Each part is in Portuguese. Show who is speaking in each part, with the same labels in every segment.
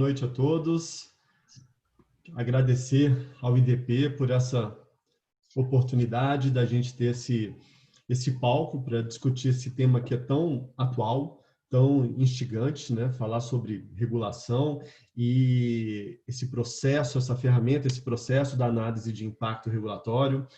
Speaker 1: noite a todos. Agradecer ao IDP por essa oportunidade da gente ter esse palco para discutir esse tema que é tão atual, tão instigante, né? Falar sobre regulação e esse processo, essa ferramenta, esse processo da análise de impacto regulatório.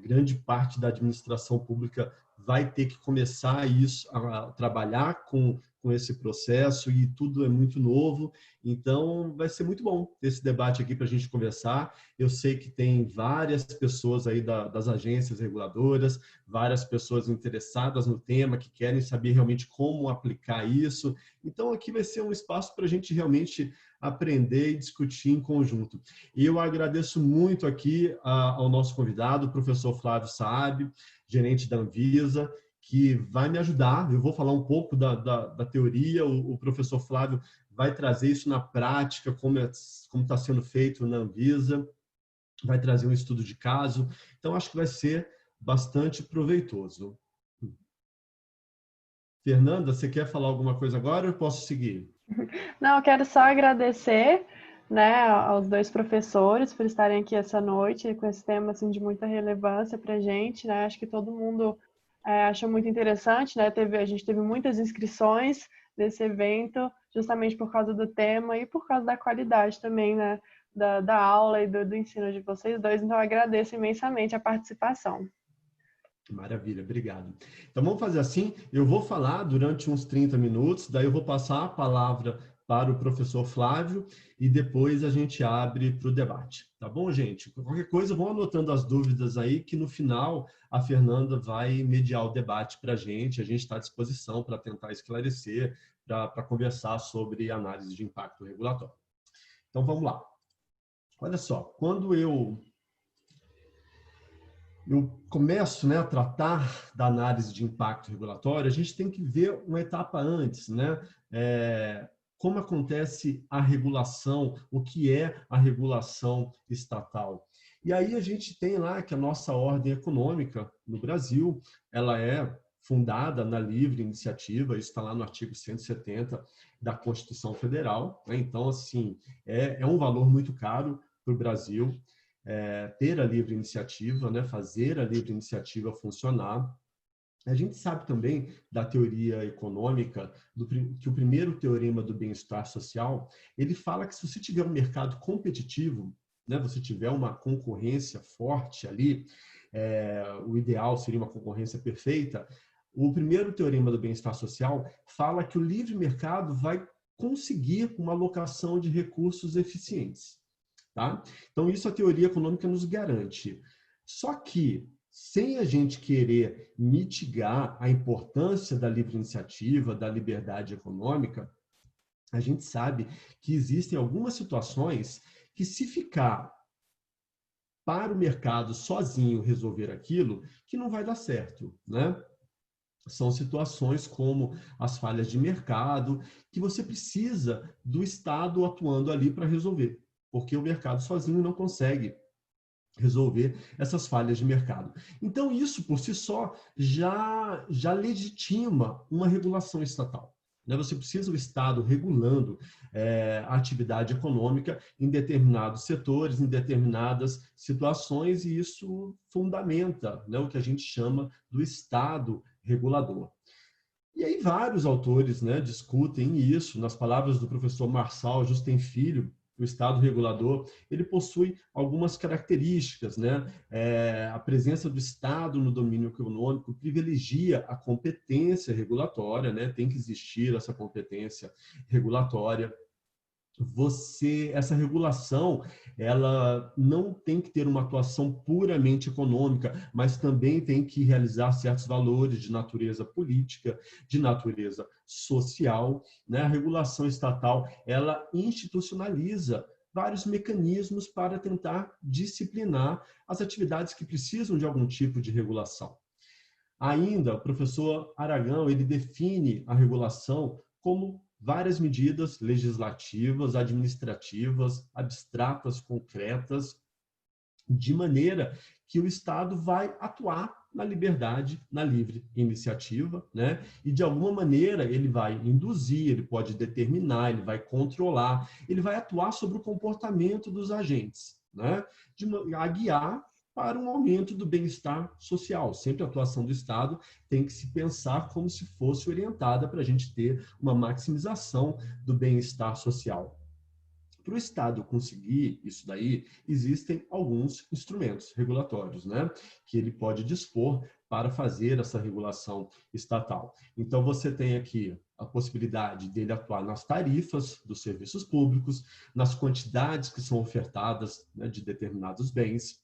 Speaker 1: Grande parte da administração pública vai ter que começar a trabalhar com esse processo e tudo é muito novo, então vai ser muito bom ter esse debate aqui para a gente conversar. Eu sei que tem várias pessoas aí das agências reguladoras, várias pessoas interessadas no tema, que querem saber realmente como aplicar isso, então aqui vai ser um espaço para a gente realmente aprender e discutir em conjunto. E eu agradeço muito aqui ao nosso convidado, o professor Flávio Saab, gerente da Anvisa, que vai me ajudar. Eu vou falar um pouco da teoria, o professor Flávio vai trazer isso na prática, como está sendo feito na Anvisa, vai trazer um estudo de caso, então acho que vai ser bastante proveitoso. Fernanda, você quer falar alguma coisa agora ou eu posso seguir?
Speaker 2: Não, eu quero só agradecer, né, aos dois professores por estarem aqui essa noite com esse tema assim, de muita relevância para a gente, né? Acho que todo mundo achou muito interessante, né? A gente teve muitas inscrições desse evento, justamente por causa do tema e por causa da qualidade também, né, da aula e do ensino de vocês dois. Então, eu agradeço imensamente a participação.
Speaker 1: Maravilha, obrigado. Então, vamos fazer assim, eu vou falar durante uns 30 minutos, daí eu vou passar a palavra para o professor Flávio e depois a gente abre para o debate. Tá bom, gente? Qualquer coisa, vão anotando as dúvidas aí, que no final a Fernanda vai mediar o debate para a gente está à disposição para tentar esclarecer, para conversar sobre análise de impacto regulatório. Então, vamos lá. Olha só, quando eu começo, né, a tratar da análise de impacto regulatório, a gente tem que ver uma etapa antes, né? Como acontece a regulação, o que é a regulação estatal. E aí a gente tem lá que a nossa ordem econômica no Brasil, ela é fundada na livre iniciativa, isso está lá no artigo 170 da Constituição Federal, né? Então, assim, é um valor muito caro para o Brasil, ter a livre iniciativa, né, fazer a livre iniciativa funcionar. A gente sabe também da teoria econômica, que o primeiro teorema do bem-estar social, ele fala que se você tiver um mercado competitivo, né, você tiver uma concorrência forte ali, o ideal seria uma concorrência perfeita. O primeiro teorema do bem-estar social fala que o livre mercado vai conseguir uma alocação de recursos eficientes. Tá? Então, isso a teoria econômica nos garante. Só que, sem a gente querer mitigar a importância da livre iniciativa, da liberdade econômica, a gente sabe que existem algumas situações que, se ficar para o mercado sozinho resolver aquilo, que não vai dar certo, né? São situações como as falhas de mercado, que você precisa do Estado atuando ali para resolver, porque o mercado sozinho não consegue resolver essas falhas de mercado. Então, isso por si só já legitima uma regulação estatal. Você precisa do Estado regulando a atividade econômica em determinados setores, em determinadas situações, e isso fundamenta, né, o que a gente chama do Estado regulador. E aí vários autores, né, discutem isso. Nas palavras do professor Marçal Justem Filho, o Estado regulador, ele possui algumas características, né? A presença do Estado no domínio econômico privilegia a competência regulatória, né? Tem que existir essa competência regulatória. Essa regulação, ela não tem que ter uma atuação puramente econômica, mas também tem que realizar certos valores de natureza política, de natureza social, né? A regulação estatal, ela institucionaliza vários mecanismos para tentar disciplinar as atividades que precisam de algum tipo de regulação. Ainda, o professor Aragão, ele define a regulação como várias medidas legislativas, administrativas, abstratas, concretas, de maneira que o Estado vai atuar na liberdade, na livre iniciativa, né? E de alguma maneira ele vai induzir, ele pode determinar, ele vai controlar, ele vai atuar sobre o comportamento dos agentes, né? A guiar para um aumento do bem-estar social. Sempre a atuação do Estado tem que se pensar como se fosse orientada para a gente ter uma maximização do bem-estar social. Para o Estado conseguir isso daí, existem alguns instrumentos regulatórios, né, que ele pode dispor para fazer essa regulação estatal. Então, você tem aqui a possibilidade dele atuar nas tarifas dos serviços públicos, nas quantidades que são ofertadas, né, de determinados bens.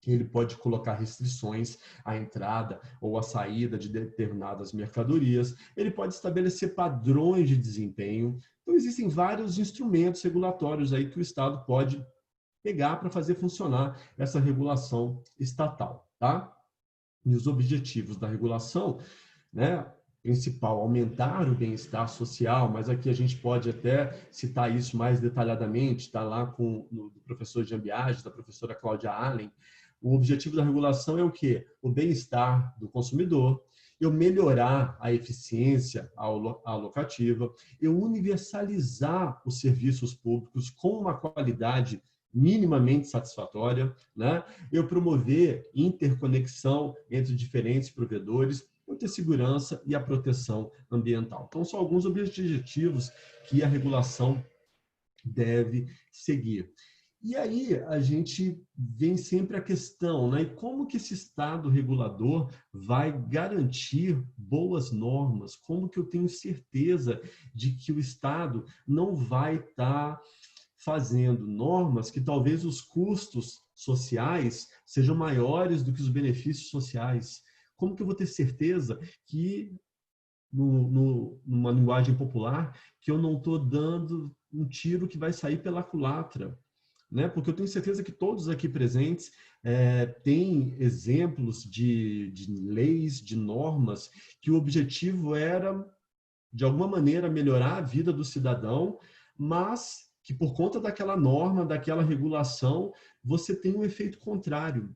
Speaker 1: Ele pode colocar restrições à entrada ou à saída de determinadas mercadorias. Ele pode estabelecer padrões de desempenho. Então, existem vários instrumentos regulatórios aí que o Estado pode pegar para fazer funcionar essa regulação estatal, tá? E os objetivos da regulação, né? Principal, aumentar o bem-estar social, mas aqui a gente pode até citar isso mais detalhadamente, está lá com o professor Jean Biagi, da professora Cláudia Allen. O objetivo da regulação é o quê? O bem-estar do consumidor, eu melhorar a eficiência alocativa, eu universalizar os serviços públicos com uma qualidade minimamente satisfatória, né? Eu promover interconexão entre diferentes provedores, eu ter segurança e a proteção ambiental. Então, são alguns objetivos que a regulação deve seguir. E aí a gente vem sempre a questão, né? E como que esse Estado regulador vai garantir boas normas? Como que eu tenho certeza de que o Estado não vai estar fazendo normas que talvez os custos sociais sejam maiores do que os benefícios sociais? Como que eu vou ter certeza que, numa linguagem popular, que eu não estou dando um tiro que vai sair pela culatra? Né? Porque eu tenho certeza que todos aqui presentes têm exemplos de leis, de normas, que o objetivo era, de alguma maneira, melhorar a vida do cidadão, mas que por conta daquela norma, daquela regulação, você tem um efeito contrário.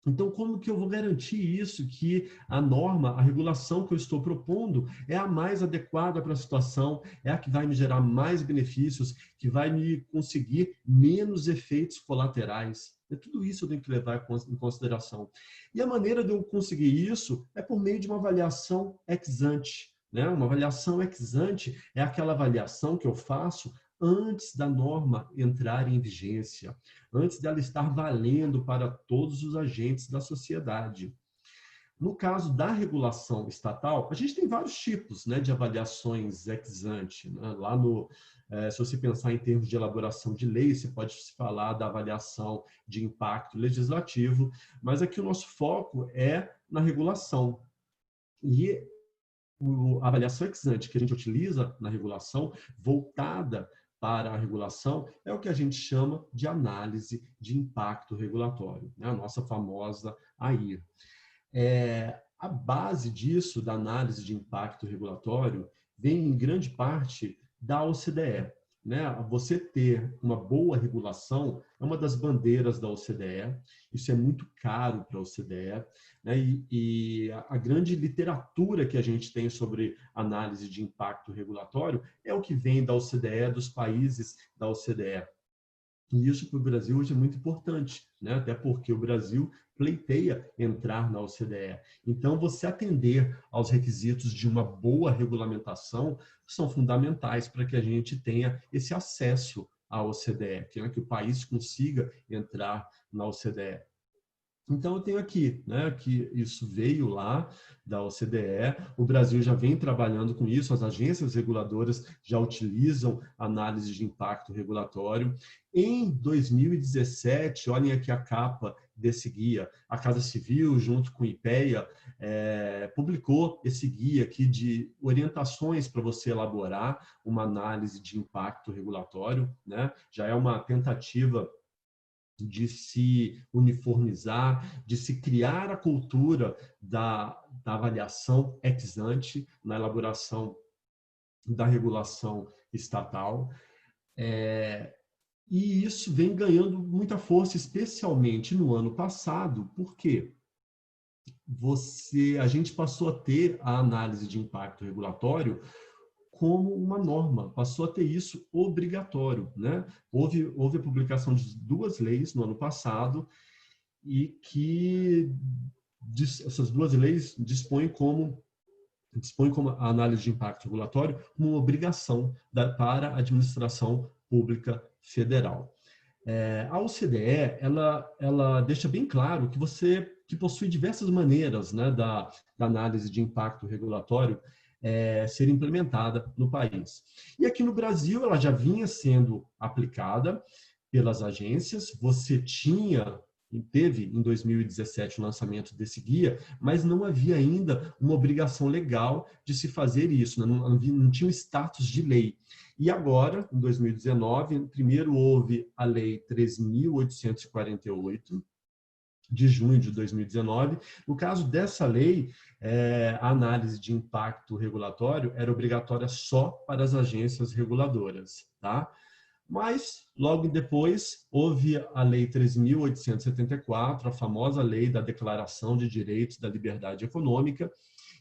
Speaker 1: Então, como que eu vou garantir isso, que a norma, a regulação que eu estou propondo é a mais adequada para a situação, é a que vai me gerar mais benefícios, que vai me conseguir menos efeitos colaterais? É tudo isso que eu tenho que levar em consideração. E a maneira de eu conseguir isso é por meio de uma avaliação ex ante, né? Uma avaliação ex ante é aquela avaliação que eu faço antes da norma entrar em vigência, antes dela estar valendo para todos os agentes da sociedade. No caso da regulação estatal, a gente tem vários tipos, né, de avaliações ex ante, né? Lá se você pensar em termos de elaboração de lei, você pode falar da avaliação de impacto legislativo, mas aqui o nosso foco é na regulação. E a avaliação ex ante que a gente utiliza na regulação, voltada para a regulação, é o que a gente chama de análise de impacto regulatório, né? A nossa famosa AIR. A base disso, da análise de impacto regulatório, vem em grande parte da OCDE. Né? Você ter uma boa regulação é uma das bandeiras da OCDE, isso é muito caro para a OCDE, né? E a grande literatura que a gente tem sobre análise de impacto regulatório é o que vem da OCDE, dos países da OCDE. E isso para o Brasil hoje é muito importante, né? Até porque o Brasil pleiteia entrar na OCDE. Então, você atender aos requisitos de uma boa regulamentação são fundamentais para que a gente tenha esse acesso à OCDE, que o país consiga entrar na OCDE. Então, eu tenho aqui, né, que isso veio lá da OCDE, o Brasil já vem trabalhando com isso, as agências reguladoras já utilizam análise de impacto regulatório. Em 2017, olhem aqui a capa desse guia, a Casa Civil, junto com o IPEA, publicou esse guia aqui de orientações para você elaborar uma análise de impacto regulatório, né? Já é uma tentativa de se uniformizar, de se criar a cultura da avaliação ex ante na elaboração da regulação estatal. E isso vem ganhando muita força, especialmente no ano passado. Por quê? a gente passou a ter a análise de impacto regulatório como uma norma, passou a ter isso obrigatório, né? Houve a publicação de 2 leis no ano passado e que essas 2 leis dispõem como a análise de impacto regulatório como uma obrigação para a administração pública federal. A OCDE, ela deixa bem claro que possui diversas maneiras, né, da análise de impacto regulatório ser implementada no país. E aqui no Brasil, ela já vinha sendo aplicada pelas agências. Você teve em 2017 o lançamento desse guia, mas não havia ainda uma obrigação legal de se fazer isso, né? Não tinha um status de lei. E agora, em 2019, primeiro houve a Lei 3.848, de junho de 2019. No caso dessa lei, a análise de impacto regulatório era obrigatória só para as agências reguladoras, tá? Mas, logo depois, houve a Lei 3.874, a famosa Lei da Declaração de Direitos da Liberdade Econômica,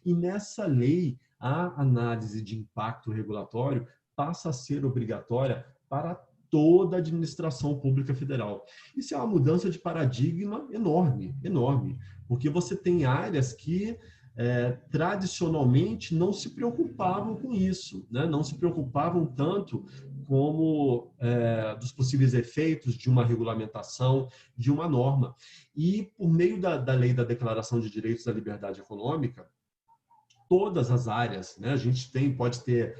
Speaker 1: e nessa lei, a análise de impacto regulatório passa a ser obrigatória para toda a administração pública federal. Isso é uma mudança de paradigma enorme, enorme, porque você tem áreas que tradicionalmente não se preocupavam com isso, né? Não se preocupavam tanto como dos possíveis efeitos de uma regulamentação, de uma norma. E, por meio da Lei da Declaração de Direitos da Liberdade Econômica, todas as áreas, né? A gente pode ter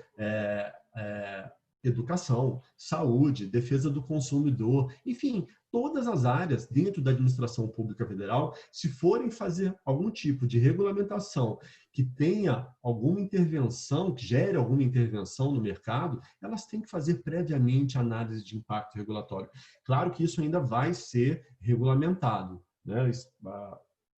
Speaker 1: educação, saúde, defesa do consumidor, enfim, todas as áreas dentro da administração pública federal, se forem fazer algum tipo de regulamentação que tenha alguma intervenção, que gere alguma intervenção no mercado, elas têm que fazer previamente análise de impacto regulatório. Claro que isso ainda vai ser regulamentado, né?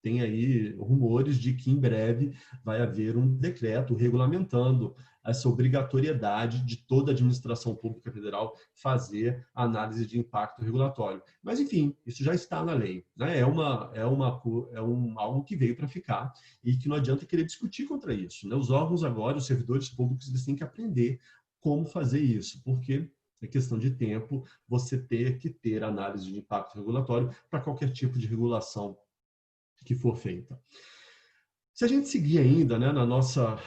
Speaker 1: Tem aí rumores de que em breve vai haver um decreto regulamentando essa obrigatoriedade de toda a administração pública federal fazer análise de impacto regulatório. Mas, enfim, isso já está na lei, né? Algo que veio para ficar e que não adianta querer discutir contra isso, né? Os órgãos agora, os servidores públicos, eles têm que aprender como fazer isso, porque é questão de tempo você ter que ter análise de impacto regulatório para qualquer tipo de regulação que for feita. Se a gente seguir ainda, né, na nossa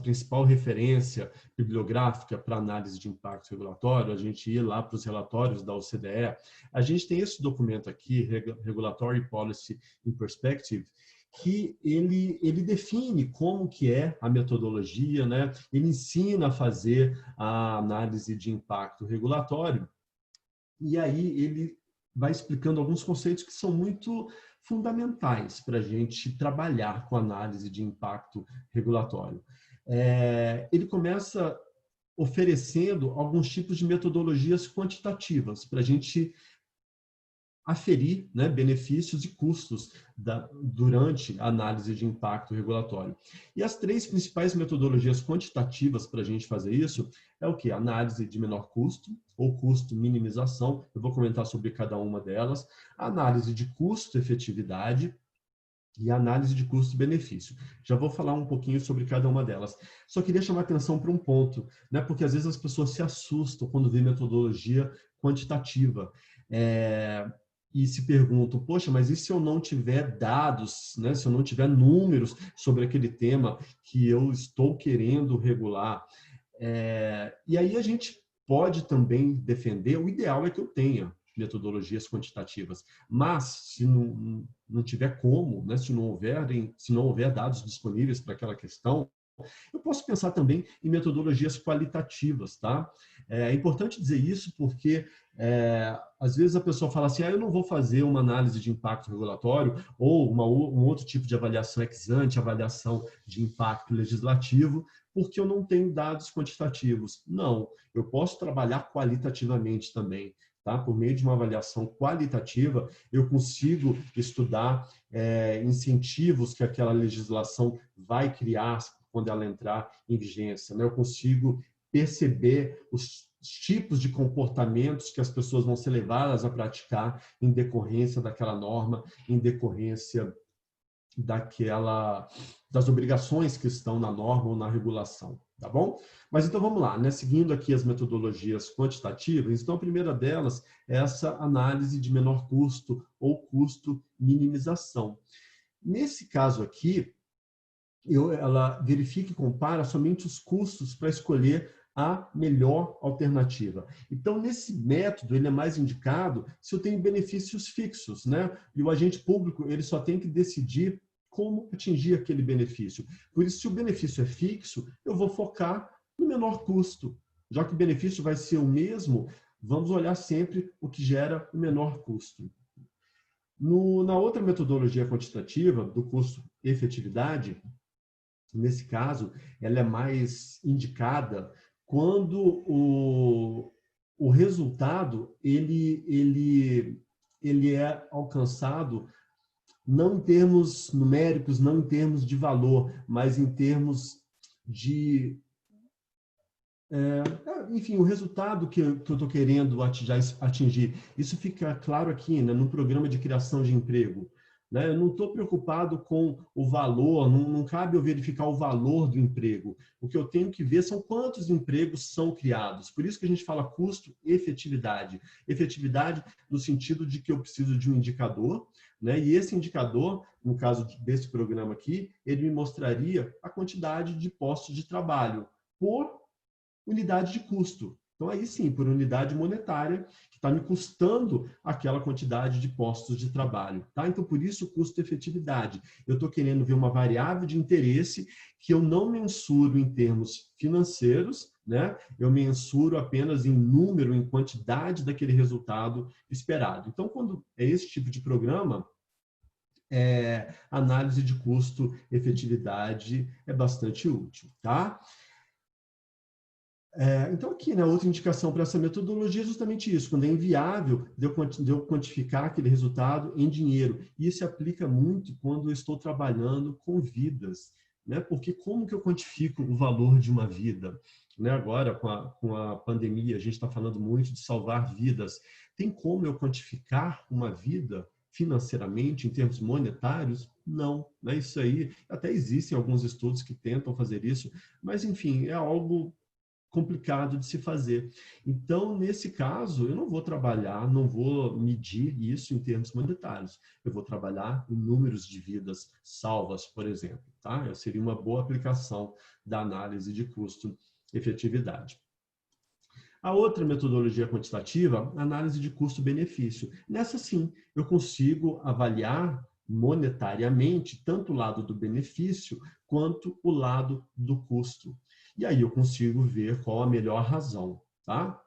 Speaker 1: principal referência bibliográfica para análise de impacto regulatório, a gente ir lá para os relatórios da OCDE, a gente tem esse documento aqui, Regulatory Policy in Perspective, que ele define como que é a metodologia, né? Ele ensina a fazer a análise de impacto regulatório, e aí ele vai explicando alguns conceitos que são muito fundamentais para a gente trabalhar com análise de impacto regulatório. Ele começa oferecendo alguns tipos de metodologias quantitativas para a gente aferir, né, benefícios e custos durante a análise de impacto regulatório. E as 3 principais metodologias quantitativas para a gente fazer isso é o quê? Análise de menor custo, ou custo-minimização, eu vou comentar sobre cada uma delas, análise de custo-efetividade e análise de custo-benefício. Já vou falar um pouquinho sobre cada uma delas. Só queria chamar atenção para um ponto, né, porque às vezes as pessoas se assustam quando vê metodologia quantitativa. E se perguntam, poxa, mas e se eu não tiver dados, né? Se eu não tiver números sobre aquele tema que eu estou querendo regular? E aí a gente pode também defender, o ideal é que eu tenha metodologias quantitativas, mas se não tiver como, né? Se não houver dados disponíveis para aquela questão, eu posso pensar também em metodologias qualitativas, tá? É importante dizer isso porque às vezes a pessoa fala assim, eu não vou fazer uma análise de impacto regulatório ou um outro tipo de avaliação ex ante, avaliação de impacto legislativo, porque eu não tenho dados quantitativos. Não, eu posso trabalhar qualitativamente também. Tá? Por meio de uma avaliação qualitativa, eu consigo estudar incentivos que aquela legislação vai criar quando ela entrar em vigência. Né? Eu consigo perceber os tipos de comportamentos que as pessoas vão ser levadas a praticar em decorrência daquela norma, em decorrência das obrigações que estão na norma ou na regulação, tá bom? Mas então vamos lá, né? Seguindo aqui as metodologias quantitativas, então a primeira delas é essa análise de menor custo ou custo minimização. Nesse caso aqui, ela verifica e compara somente os custos para escolher a melhor alternativa. Então, nesse método, ele é mais indicado se eu tenho benefícios fixos, né? E o agente público, ele só tem que decidir como atingir aquele benefício. Por isso, se o benefício é fixo, eu vou focar no menor custo. Já que o benefício vai ser o mesmo, vamos olhar sempre o que gera o menor custo. Na outra metodologia quantitativa, do custo-efetividade, nesse caso, ela é mais indicada quando o resultado ele é alcançado não em termos numéricos, não em termos de valor, mas em termos de... enfim, o resultado que eu estou querendo atingir. Isso fica claro aqui, né, no programa de criação de emprego. Né? Eu não estou preocupado com o valor, não cabe eu verificar o valor do emprego. O que eu tenho que ver são quantos empregos são criados. Por isso que a gente fala custo-efetividade. Efetividade no sentido de que eu preciso de um indicador, né? E esse indicador, no caso desse programa aqui, ele me mostraria a quantidade de postos de trabalho por unidade de custo. Então, aí sim, por unidade monetária, que está me custando aquela quantidade de postos de trabalho. Tá? Então, por isso, custo-efetividade. Eu estou querendo ver uma variável de interesse que eu não mensuro em termos financeiros, né? Eu mensuro apenas em número, em quantidade daquele resultado esperado. Então, quando é esse tipo de programa, análise de custo-efetividade é bastante útil. Tá? Então, aqui, né, outra indicação para essa metodologia é justamente isso, quando é inviável de eu quantificar aquele resultado em dinheiro. E isso se aplica muito quando eu estou trabalhando com vidas, né? Porque como que eu quantifico o valor de uma vida? Né? Agora, com a pandemia, a gente está falando muito de salvar vidas. Tem como eu quantificar uma vida financeiramente, em termos monetários? Não. Né? Isso aí, até existem alguns estudos que tentam fazer isso, mas, enfim, é algo complicado de se fazer. Então, nesse caso, eu não vou trabalhar, não vou medir isso em termos monetários. Eu vou trabalhar em números de vidas salvas, por exemplo. Tá? Seria uma boa aplicação da análise de custo-efetividade. A outra metodologia quantitativa, análise de custo-benefício. Nessa, sim, eu consigo avaliar monetariamente tanto o lado do benefício quanto o lado do custo. E aí eu consigo ver qual a melhor razão, tá?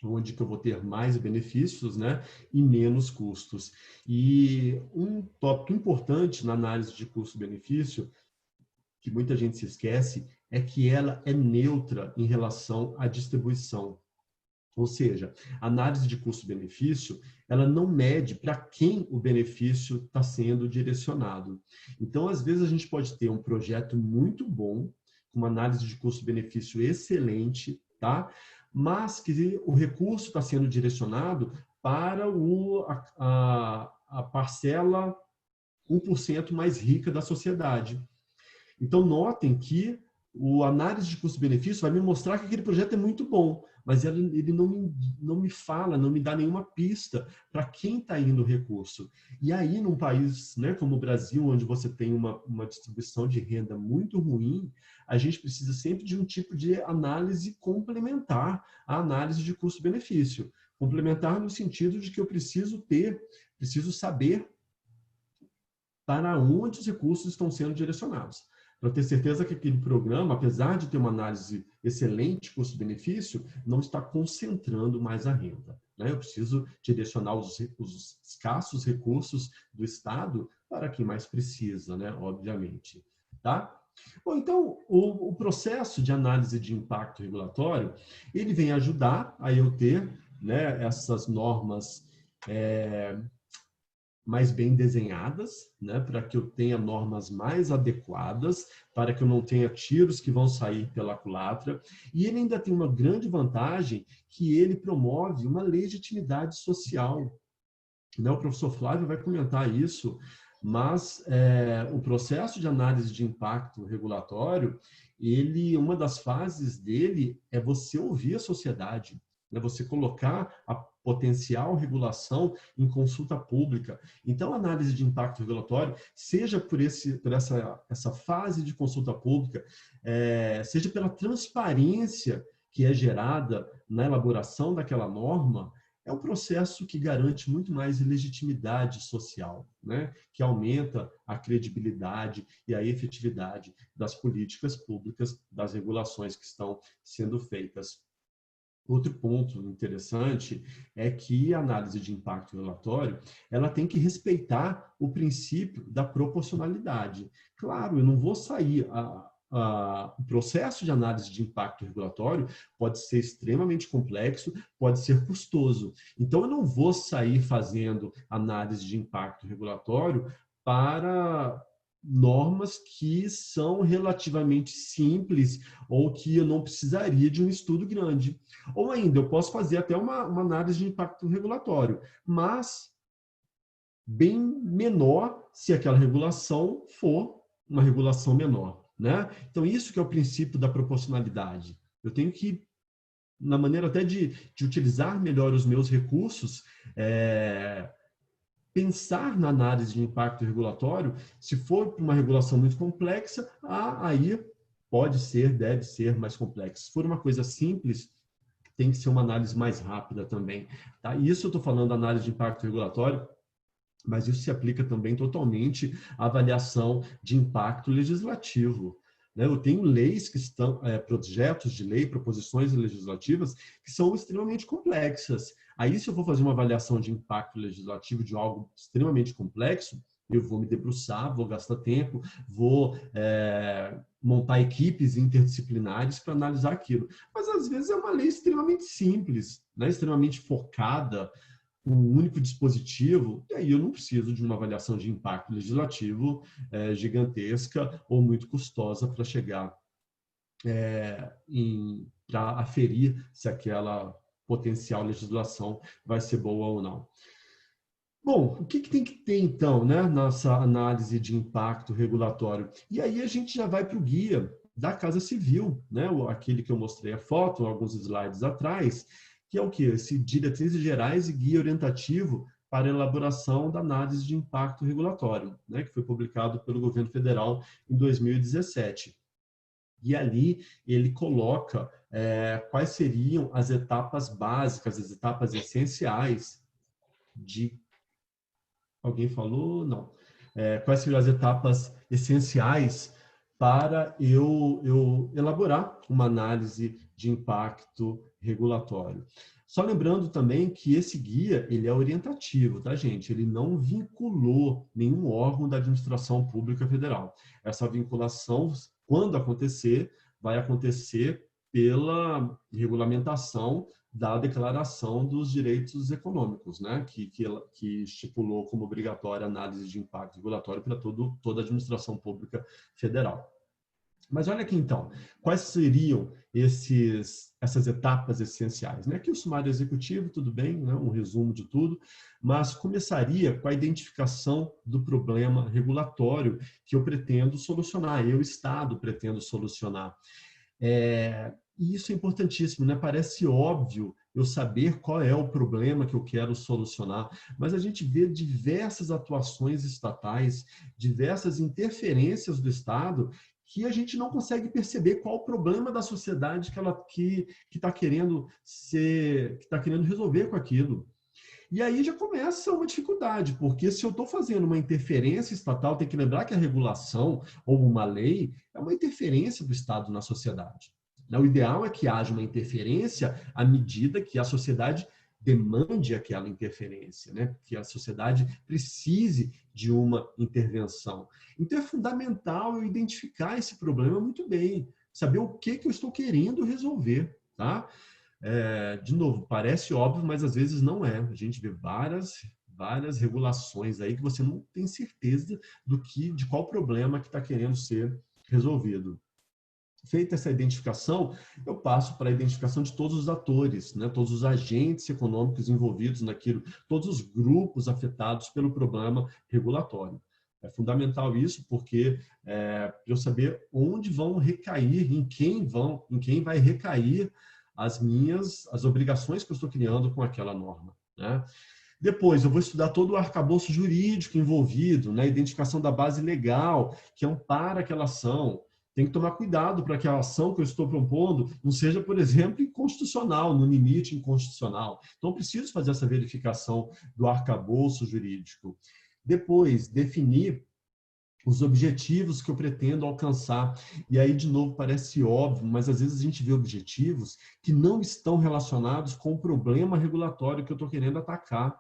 Speaker 1: Onde que eu vou ter mais benefícios, né? E menos custos. E um tópico importante na análise de custo-benefício, que muita gente se esquece, é que ela é neutra em relação à distribuição. Ou seja, a análise de custo-benefício, ela não mede para quem o benefício está sendo direcionado. Então, às vezes, a gente pode ter um projeto muito bom, uma análise de custo-benefício excelente, tá? Mas que o recurso está sendo direcionado para a parcela 1% mais rica da sociedade. Então, notem que a análise de custo-benefício vai me mostrar que aquele projeto é muito bom, mas ele não me fala, não me dá nenhuma pista para quem está indo o recurso. E aí, num país, né, como o Brasil, onde você tem uma distribuição de renda muito ruim, a gente precisa sempre de um tipo de análise complementar à análise de custo-benefício. Complementar no sentido de que eu preciso saber para onde os recursos estão sendo direcionados. Para ter certeza que aquele programa, apesar de ter uma análise excelente custo-benefício, não está concentrando mais a renda. Né? Eu preciso direcionar os escassos recursos do Estado para quem mais precisa, né? Obviamente. Tá? Bom, então, o processo de análise de impacto regulatório, ele vem ajudar a eu ter, né, essas normas mais bem desenhadas, né, para que eu tenha normas mais adequadas, para que eu não tenha tiros que vão sair pela culatra. E ele ainda tem uma grande vantagem, que ele promove uma legitimidade social. Né? O professor Flávio vai comentar isso Mas o processo de análise de impacto regulatório, uma das fases dele é você ouvir a sociedade, né? Você colocar a potencial regulação em consulta pública. Então, a análise de impacto regulatório, seja por essa fase de consulta pública, seja pela transparência que é gerada na elaboração daquela norma, é um processo que garante muito mais legitimidade social, né? Que aumenta a credibilidade e a efetividade das políticas públicas, das regulações que estão sendo feitas. Outro ponto interessante é que a análise de impacto regulatório, ela tem que respeitar o princípio da proporcionalidade. Claro, eu não vou sair o processo de análise de impacto regulatório pode ser extremamente complexo, pode ser custoso. Então, eu não vou sair fazendo análise de impacto regulatório para normas que são relativamente simples ou que eu não precisaria de um estudo grande. Ou ainda, eu posso fazer até uma análise de impacto regulatório, mas bem menor se aquela regulação for uma regulação menor, né? Então, isso que é o princípio da proporcionalidade. Eu tenho que, na maneira até de utilizar melhor os meus recursos, pensar na análise de impacto regulatório, se for uma regulação muito complexa, aí pode ser, deve ser mais complexo. Se for uma coisa simples, tem que ser uma análise mais rápida também. Tá? Isso eu estou falando da análise de impacto regulatório, mas isso se aplica também totalmente à avaliação de impacto legislativo. Eu tenho leis que estão, projetos de lei, proposições legislativas que são extremamente complexas. Aí, se eu vou fazer uma avaliação de impacto legislativo de algo extremamente complexo, eu vou me debruçar, vou gastar tempo, vou montar equipes interdisciplinares para analisar aquilo. Mas, às vezes, é uma lei extremamente simples, né? Extremamente focada, um único dispositivo, e aí eu não preciso de uma avaliação de impacto legislativo gigantesca ou muito custosa para chegar para aferir se aquela potencial legislação vai ser boa ou não. Bom, o que tem que ter, então, né, nessa análise de impacto regulatório? E aí a gente já vai para o guia da Casa Civil, né, aquele que eu mostrei a foto, alguns slides atrás, que é o quê? Esse Diretrizes Gerais e Guia Orientativo para a elaboração da análise de impacto regulatório, né, que foi publicado pelo governo federal em 2017. E ali ele coloca quais seriam as etapas básicas, as etapas essenciais de... Alguém falou? Não. Quais seriam as etapas essenciais para eu elaborar uma análise de impacto regulatório? Só lembrando também que esse guia, ele é orientativo, tá, gente? Ele não vinculou nenhum órgão da administração pública federal. Essa vinculação, quando acontecer, vai acontecer pela regulamentação da Declaração dos Direitos Econômicos, né? que estipulou como obrigatória a análise de impacto regulatório para toda a administração pública federal. Mas olha aqui então, quais seriam essas etapas essenciais? Né? Aqui o sumário executivo, tudo bem, né? Um resumo de tudo, mas começaria com a identificação do problema regulatório que eu pretendo solucionar, eu, Estado, pretendo solucionar. E isso é importantíssimo, né? Parece óbvio eu saber qual é o problema que eu quero solucionar, mas a gente vê diversas atuações estatais, diversas interferências do Estado que a gente não consegue perceber qual o problema da sociedade que está querendo resolver com aquilo. E aí já começa uma dificuldade, porque se eu estou fazendo uma interferência estatal, tem que lembrar que a regulação ou uma lei é uma interferência do Estado na sociedade. O ideal é que haja uma interferência à medida que a sociedade demande aquela interferência, né? Que a sociedade precise de uma intervenção. Então é fundamental eu identificar esse problema muito bem, saber o que eu estou querendo resolver, tá? De novo, parece óbvio, mas às vezes não é. A gente vê várias regulações aí que você não tem certeza de qual problema que está querendo ser resolvido. Feita essa identificação, eu passo para a identificação de todos os atores, né? Todos os agentes econômicos envolvidos naquilo, todos os grupos afetados pelo problema regulatório. É fundamental isso, porque para eu saber onde vão recair, em quem vai recair as obrigações que eu estou criando com aquela norma, né? Depois, eu vou estudar todo o arcabouço jurídico envolvido, né? Identificação da base legal que ampara aquela ação. Tem que tomar cuidado para que a ação que eu estou propondo não seja, por exemplo, inconstitucional, no limite inconstitucional. Então, eu preciso fazer essa verificação do arcabouço jurídico. Depois, definir os objetivos que eu pretendo alcançar. E aí, de novo, parece óbvio, mas às vezes a gente vê objetivos que não estão relacionados com o problema regulatório que eu estou querendo atacar.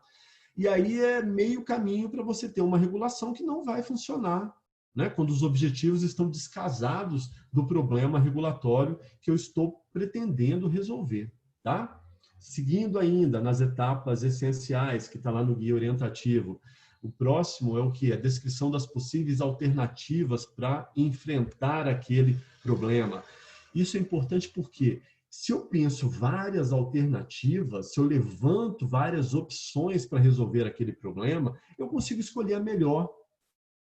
Speaker 1: E aí é meio caminho para você ter uma regulação que não vai funcionar, né? Quando os objetivos estão descasados do problema regulatório que eu estou pretendendo resolver, tá? Seguindo ainda nas etapas essenciais que está lá no guia orientativo, o próximo é o que? A descrição das possíveis alternativas para enfrentar aquele problema. Isso é importante porque se eu penso várias alternativas, se eu levanto várias opções para resolver aquele problema, eu consigo escolher a melhor.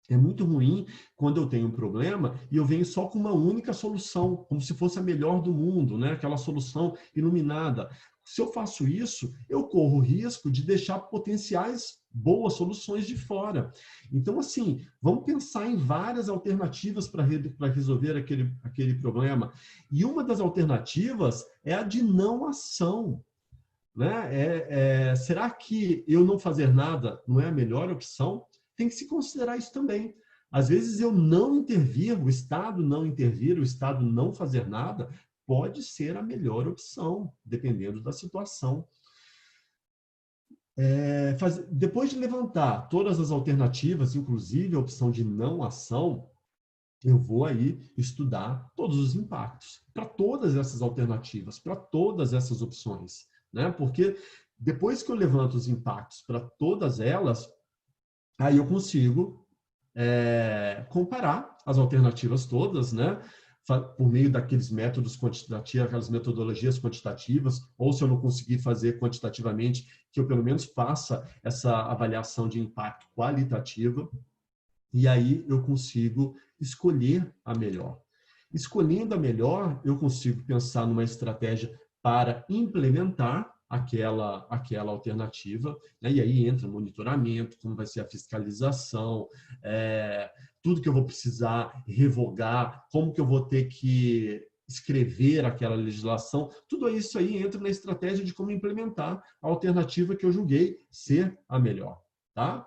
Speaker 1: É muito ruim quando eu tenho um problema e eu venho só com uma única solução, como se fosse a melhor do mundo, né? Aquela solução iluminada. Se eu faço isso, eu corro o risco de deixar potenciais boas soluções de fora. Então, assim, vamos pensar em várias alternativas para resolver aquele problema. E uma das alternativas é a de não ação. Né? Será que eu não fazer nada não é a melhor opção? Tem que se considerar isso também. Às vezes eu não intervir, o Estado não intervir, o Estado não fazer nada, pode ser a melhor opção, dependendo da situação. Depois de levantar todas as alternativas, inclusive a opção de não ação, eu vou aí estudar todos os impactos para todas essas alternativas, para todas essas opções, né? Porque depois que eu levanto os impactos para todas elas, aí eu consigo comparar as alternativas todas, né? Por meio daqueles métodos quantitativos, aquelas metodologias quantitativas, ou se eu não conseguir fazer quantitativamente, que eu pelo menos faça essa avaliação de impacto qualitativa, e aí eu consigo escolher a melhor. Escolhendo a melhor, eu consigo pensar numa estratégia para implementar aquela alternativa, né? E aí entra monitoramento, como vai ser a fiscalização, tudo que eu vou precisar revogar, como que eu vou ter que escrever aquela legislação, tudo isso aí entra na estratégia de como implementar a alternativa que eu julguei ser a melhor, tá?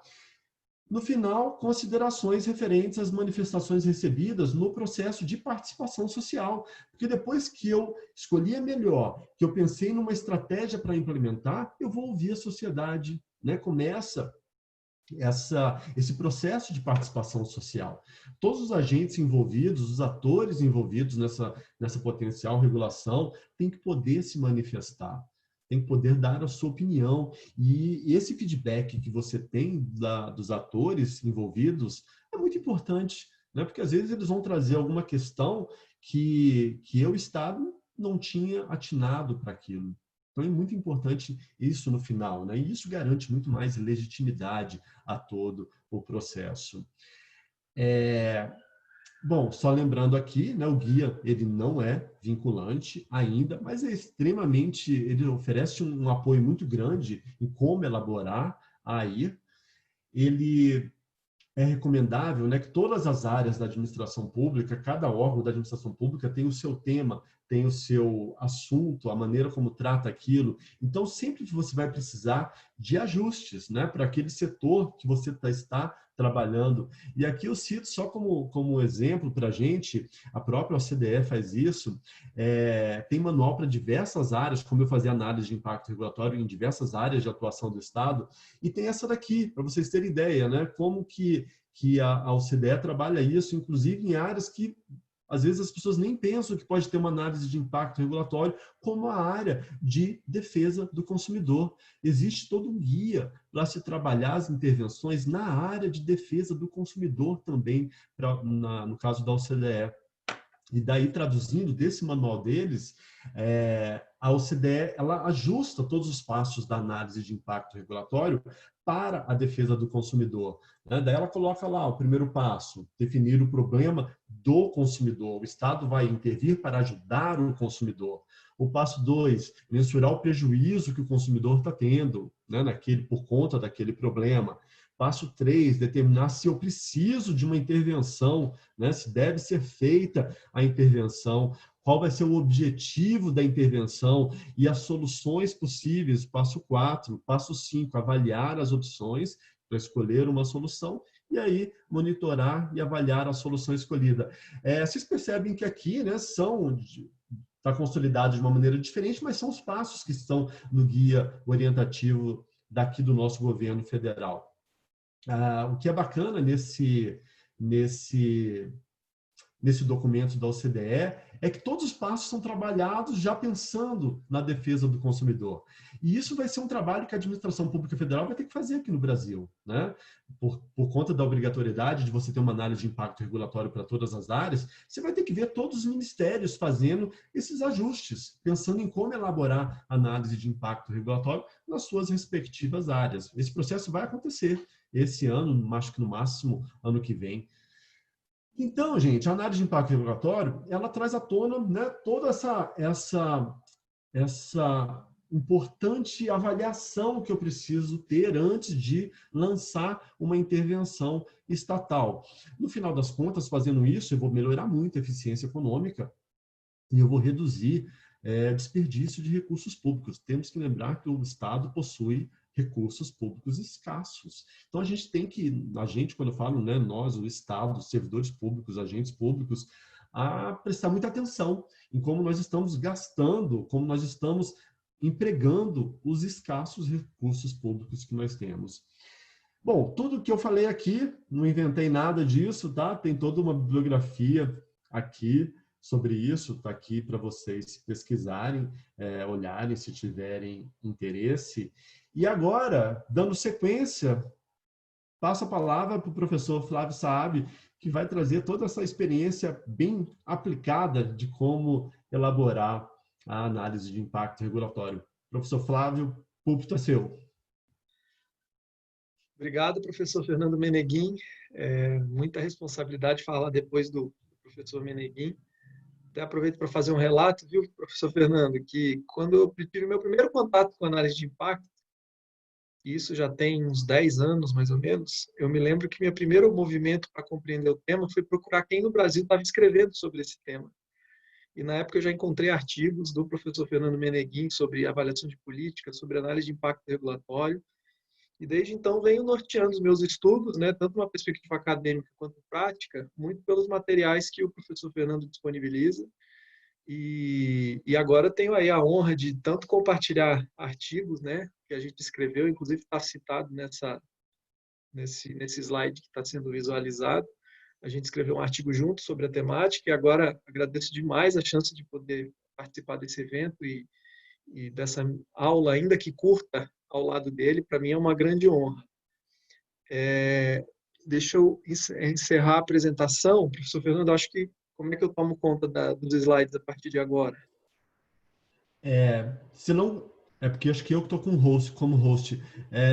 Speaker 1: No final, considerações referentes às manifestações recebidas no processo de participação social. Porque depois que eu escolhi a melhor, que eu pensei numa estratégia para implementar, eu vou ouvir a sociedade, né? Começa esse processo de participação social. Todos os agentes envolvidos, os atores envolvidos nessa potencial regulação, têm que poder se manifestar, tem que poder dar a sua opinião. E esse feedback que você tem dos atores envolvidos é muito importante, né? Porque às vezes eles vão trazer alguma questão que eu, Estado, não tinha atinado para aquilo. Então é muito importante isso no final, né? E isso garante muito mais legitimidade a todo o processo. Bom, só lembrando aqui, né, o guia ele não é vinculante ainda, mas é extremamente, ele oferece um apoio muito grande em como elaborar aí. Ele é recomendável, né, que todas as áreas da administração pública, cada órgão da administração pública tem o seu tema, tem o seu assunto, a maneira como trata aquilo. Então, sempre que você vai precisar de ajustes, né, para aquele setor que você está trabalhando. E aqui eu cito só como exemplo para a gente, a própria OCDE faz isso, tem manual para diversas áreas, como eu fazia análise de impacto regulatório em diversas áreas de atuação do Estado, e tem essa daqui, para vocês terem ideia, né, como que a OCDE trabalha isso, inclusive em áreas que às vezes as pessoas nem pensam que pode ter uma análise de impacto regulatório, como a área de defesa do consumidor. Existe todo um guia para se trabalhar as intervenções na área de defesa do consumidor também, no caso da OCDE. E daí, traduzindo desse manual deles, a OCDE ela ajusta todos os passos da análise de impacto regulatório para a defesa do consumidor. Né? Daí ela coloca lá o primeiro passo, definir o problema do consumidor. O Estado vai intervir para ajudar o consumidor. O passo 2, mensurar o prejuízo que o consumidor está tendo, né, por conta daquele problema. Passo 3, determinar se eu preciso de uma intervenção, né, se deve ser feita a intervenção, qual vai ser o objetivo da intervenção e as soluções possíveis. Passo 4. Passo 5, avaliar as opções para escolher uma solução e aí monitorar e avaliar a solução escolhida. Vocês percebem que aqui, né, está consolidado de uma maneira diferente, mas são os passos que estão no guia orientativo daqui do nosso governo federal. O que é bacana nesse documento da OCDE é que todos os passos são trabalhados já pensando na defesa do consumidor. E isso vai ser um trabalho que a administração pública federal vai ter que fazer aqui no Brasil, né? Por conta da obrigatoriedade de você ter uma análise de impacto regulatório para todas as áreas, você vai ter que ver todos os ministérios fazendo esses ajustes, pensando em como elaborar análise de impacto regulatório nas suas respectivas áreas. Esse processo vai acontecer esse ano, acho que no máximo ano que vem. Então, gente, a análise de impacto regulatório, ela traz à tona, né, toda essa importante avaliação que eu preciso ter antes de lançar uma intervenção estatal. No final das contas, fazendo isso, eu vou melhorar muito a eficiência econômica e eu vou reduzir desperdício de recursos públicos. Temos que lembrar que o Estado possui recursos públicos escassos. Então, quando eu falo, né, nós, o Estado, servidores públicos, agentes públicos, a prestar muita atenção em como nós estamos gastando, como nós estamos empregando os escassos recursos públicos que nós temos. Bom, tudo que eu falei aqui, não inventei nada disso, tá? Tem toda uma bibliografia aqui sobre isso, está aqui para vocês pesquisarem, olharem se tiverem interesse. E agora, dando sequência, passo a palavra para o professor Flávio Saab, que vai trazer toda essa experiência bem aplicada de como elaborar a análise de impacto regulatório. Professor Flávio, o púlpito é seu.
Speaker 3: Obrigado, professor Fernando Meneguin. Muita responsabilidade falar depois do professor Meneguin. Até aproveito para fazer um relato, viu, professor Fernando, que quando eu tive meu primeiro contato com análise de impacto, isso já tem uns 10 anos, mais ou menos, eu me lembro que meu primeiro movimento para compreender o tema foi procurar quem no Brasil estava escrevendo sobre esse tema. E na época eu já encontrei artigos do professor Fernando Meneguin sobre avaliação de política, sobre análise de impacto regulatório, e desde então venho norteando os meus estudos, né, tanto uma perspectiva acadêmica quanto prática, muito pelos materiais que o professor Fernando disponibiliza. E agora tenho aí a honra de tanto compartilhar artigos, né, que a gente escreveu, inclusive está citado nesse slide que está sendo visualizado. A gente escreveu um artigo junto sobre a temática e agora agradeço demais a chance de poder participar desse evento e dessa aula, ainda que curta, ao lado dele. Para mim é uma grande honra. Deixa eu encerrar a apresentação. Professor Fernando, acho que como é que eu tomo conta dos slides a partir de agora?
Speaker 1: Se não, porque acho que eu que estou como host.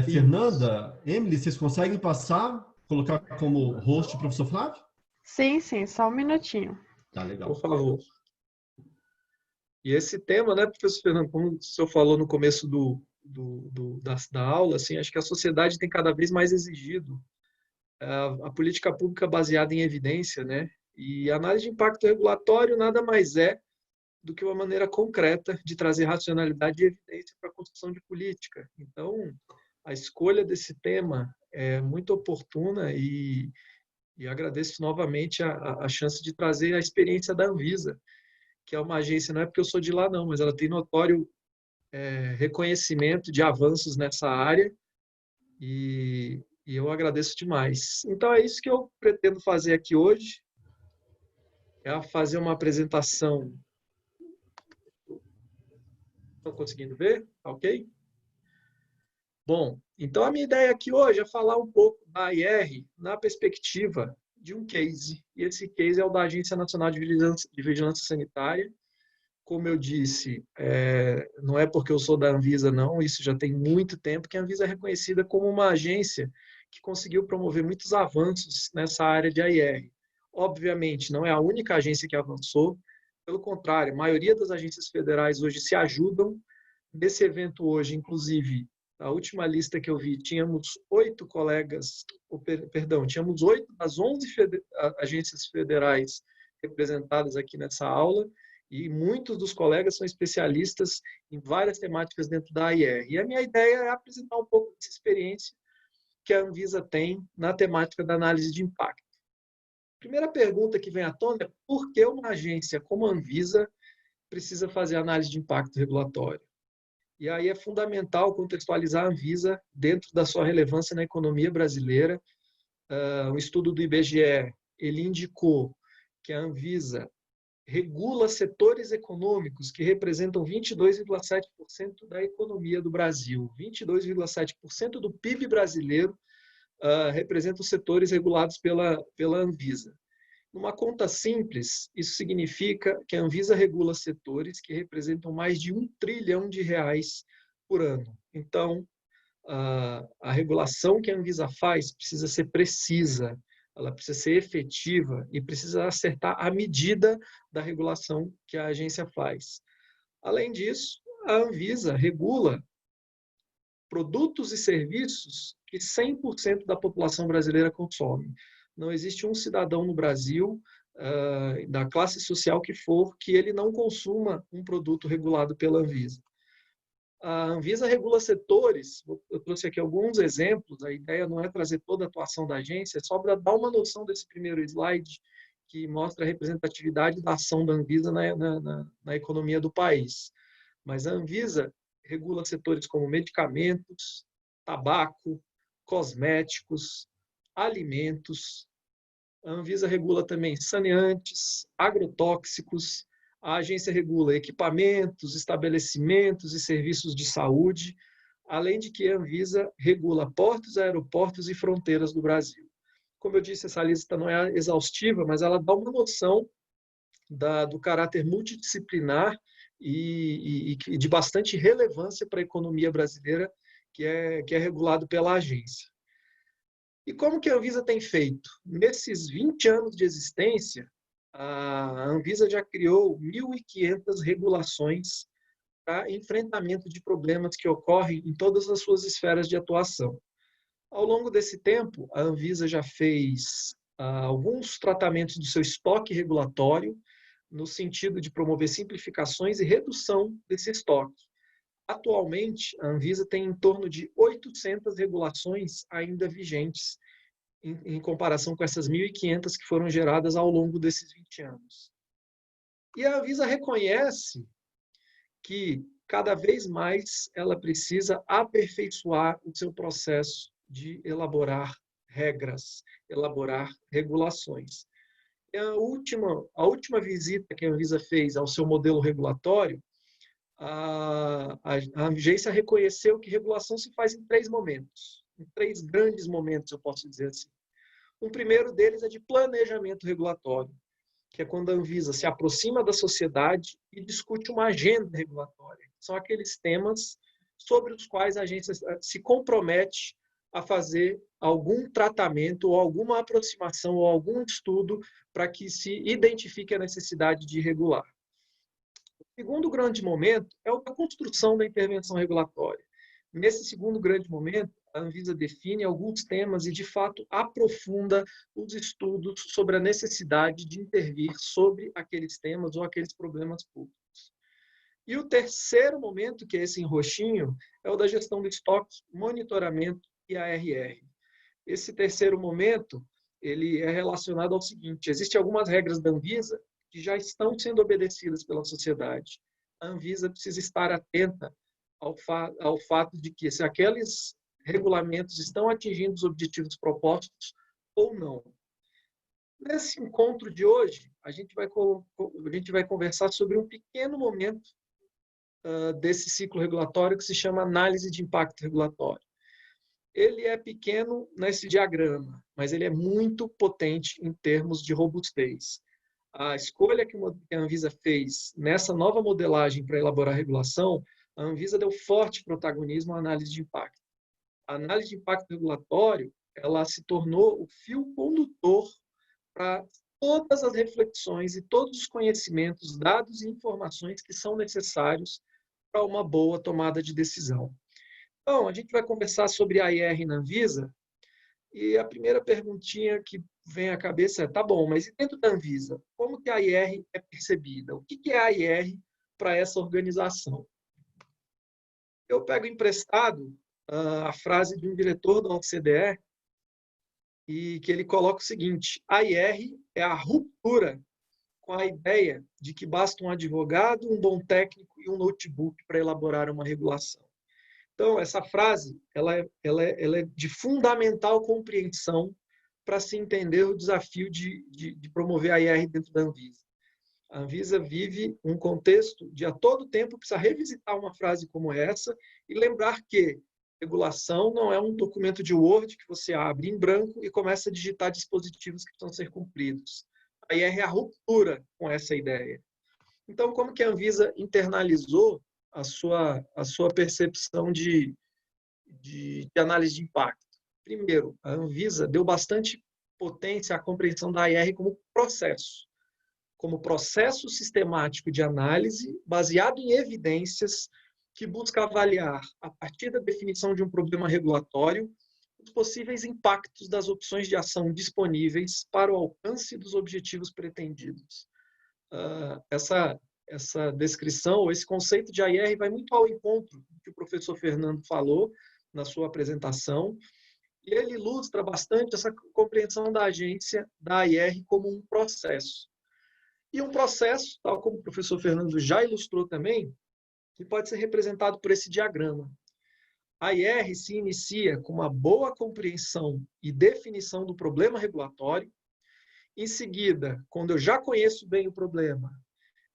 Speaker 1: Fernanda, Emily, vocês conseguem colocar como host o professor Flávio?
Speaker 2: Sim, só um minutinho.
Speaker 1: Tá, legal.
Speaker 3: Por favor. E esse tema, né, professor Fernando, como o senhor falou no começo da aula, assim, acho que a sociedade tem cada vez mais exigido a política pública baseada em evidência, né? E a análise de impacto regulatório nada mais é do que uma maneira concreta de trazer racionalidade e evidência para a construção de política. Então, a escolha desse tema é muito oportuna e agradeço novamente a chance de trazer a experiência da Anvisa, que é uma agência, não é porque eu sou de lá não, mas ela tem notório reconhecimento de avanços nessa área e eu agradeço demais. Então, é isso que eu pretendo fazer aqui hoje, fazer uma apresentação. Estão conseguindo ver? Ok? Bom, então a minha ideia aqui hoje é falar um pouco da AIR na perspectiva de um case. E esse case é o da Agência Nacional de Vigilância Sanitária, como eu disse, não é porque eu sou da Anvisa, não, isso já tem muito tempo que a Anvisa é reconhecida como uma agência que conseguiu promover muitos avanços nessa área de AIR. Obviamente, não é a única agência que avançou, pelo contrário, a maioria das agências federais hoje se ajudam. Nesse evento hoje, inclusive, a última lista que eu vi, tínhamos 8 colegas, tínhamos 8 das 11 agências federais representadas aqui nessa aula, e muitos dos colegas são especialistas em várias temáticas dentro da AIR. E a minha ideia é apresentar um pouco dessa experiência que a Anvisa tem na temática da análise de impacto. A primeira pergunta que vem à tona é por que uma agência como a Anvisa precisa fazer análise de impacto regulatório? E aí é fundamental contextualizar a Anvisa dentro da sua relevância na economia brasileira. Um estudo do IBGE, ele indicou que a Anvisa regula setores econômicos que representam 22,7% da economia do Brasil. 22,7% do PIB brasileiro representam os setores regulados pela Anvisa. Numa conta simples, isso significa que a Anvisa regula setores que representam mais de R$1 trilhão por ano. Então, a regulação que a Anvisa faz precisa ser precisa, ela precisa ser efetiva e precisa acertar a medida da regulação que a agência faz. Além disso, a Anvisa regula produtos e serviços que 100% da população brasileira consome. Não existe um cidadão no Brasil, da classe social que for, que ele não consuma um produto regulado pela Anvisa. A Anvisa regula setores, eu trouxe aqui alguns exemplos, a ideia não é trazer toda a atuação da agência, é só para dar uma noção desse primeiro slide, que mostra a representatividade da ação da Anvisa na economia do país. Mas a Anvisa regula setores como medicamentos, tabaco, cosméticos, alimentos. A Anvisa regula também saneantes, agrotóxicos. A agência regula equipamentos, estabelecimentos e serviços de saúde, além de que a Anvisa regula portos, aeroportos e fronteiras do Brasil. Como eu disse, essa lista não é exaustiva, mas ela dá uma noção do caráter multidisciplinar e de bastante relevância para a economia brasileira, que é regulado pela agência. E como que a Anvisa tem feito? Nesses 20 anos de existência, a Anvisa já criou 1.500 regulações para enfrentamento de problemas que ocorrem em todas as suas esferas de atuação. Ao longo desse tempo, a Anvisa já fez alguns tratamentos do seu estoque regulatório, no sentido de promover simplificações e redução desse estoque. Atualmente, a Anvisa tem em torno de 800 regulações ainda vigentes, em comparação com essas 1.500 que foram geradas ao longo desses 20 anos. E a Anvisa reconhece que, cada vez mais, ela precisa aperfeiçoar o seu processo de elaborar regras, elaborar regulações. E a última visita que a Anvisa fez ao seu modelo regulatório, a agência reconheceu que regulação se faz em 3 momentos, em 3 grandes momentos, eu posso dizer assim. O primeiro deles é de planejamento regulatório, que é quando a Anvisa se aproxima da sociedade e discute uma agenda regulatória. São aqueles temas sobre os quais a agência se compromete a fazer algum tratamento ou alguma aproximação ou algum estudo para que se identifique a necessidade de regular. O segundo grande momento é o da construção da intervenção regulatória. Nesse segundo grande momento, a Anvisa define alguns temas e, de fato, aprofunda os estudos sobre a necessidade de intervir sobre aqueles temas ou aqueles problemas públicos. E o terceiro momento, que é esse em roxinho, é o da gestão do estoque, monitoramento e ARR. Esse terceiro momento, ele é relacionado ao seguinte: existem algumas regras da Anvisa que já estão sendo obedecidas pela sociedade. A Anvisa precisa estar atenta ao fato de que se aqueles regulamentos estão atingindo os objetivos propostos ou não. Nesse encontro de hoje, a gente vai conversar sobre um pequeno momento desse ciclo regulatório que se chama análise de impacto regulatório. Ele é pequeno nesse diagrama, mas ele é muito potente em termos de robustez. a escolha que a Anvisa fez nessa nova modelagem para elaborar a regulação, a Anvisa deu forte protagonismo à análise de impacto. A análise de impacto regulatório, ela se tornou o fio condutor para todas as reflexões e todos os conhecimentos, dados e informações que são necessários para uma boa tomada de decisão. Então, a gente vai conversar sobre a IR na Anvisa, e a primeira perguntinha que vem à cabeça é, tá bom, mas e dentro da Anvisa, como que a IR é percebida? O que é a IR para essa organização? Eu pego emprestado a frase de um diretor da OCDE, e que ele coloca o seguinte: a IR é a ruptura com a ideia de que basta um advogado, um bom técnico e um notebook para elaborar uma regulação. Então, essa frase ela é de fundamental compreensão para se entender o desafio de promover a IR dentro da Anvisa. A Anvisa vive um contexto de a todo tempo precisa revisitar uma frase como essa e lembrar que regulação não é um documento de Word que você abre em branco e começa a digitar dispositivos que precisam ser cumpridos. A IR é a ruptura com essa ideia. Então, como que a Anvisa internalizou a sua percepção de análise de impacto? Primeiro, a Anvisa deu bastante potência à compreensão da IR como processo sistemático de análise baseado em evidências que busca avaliar, a partir da definição de um problema regulatório, os possíveis impactos das opções de ação disponíveis para o alcance dos objetivos pretendidos. Essa descrição, esse conceito de AIR vai muito ao encontro do que o professor Fernando falou na sua apresentação, e ele ilustra bastante essa compreensão da agência da AIR como um processo. E um processo, tal como o professor Fernando já ilustrou também, que pode ser representado por esse diagrama. A IR se inicia com uma boa compreensão e definição do problema regulatório. Em seguida, quando eu já conheço bem o problema,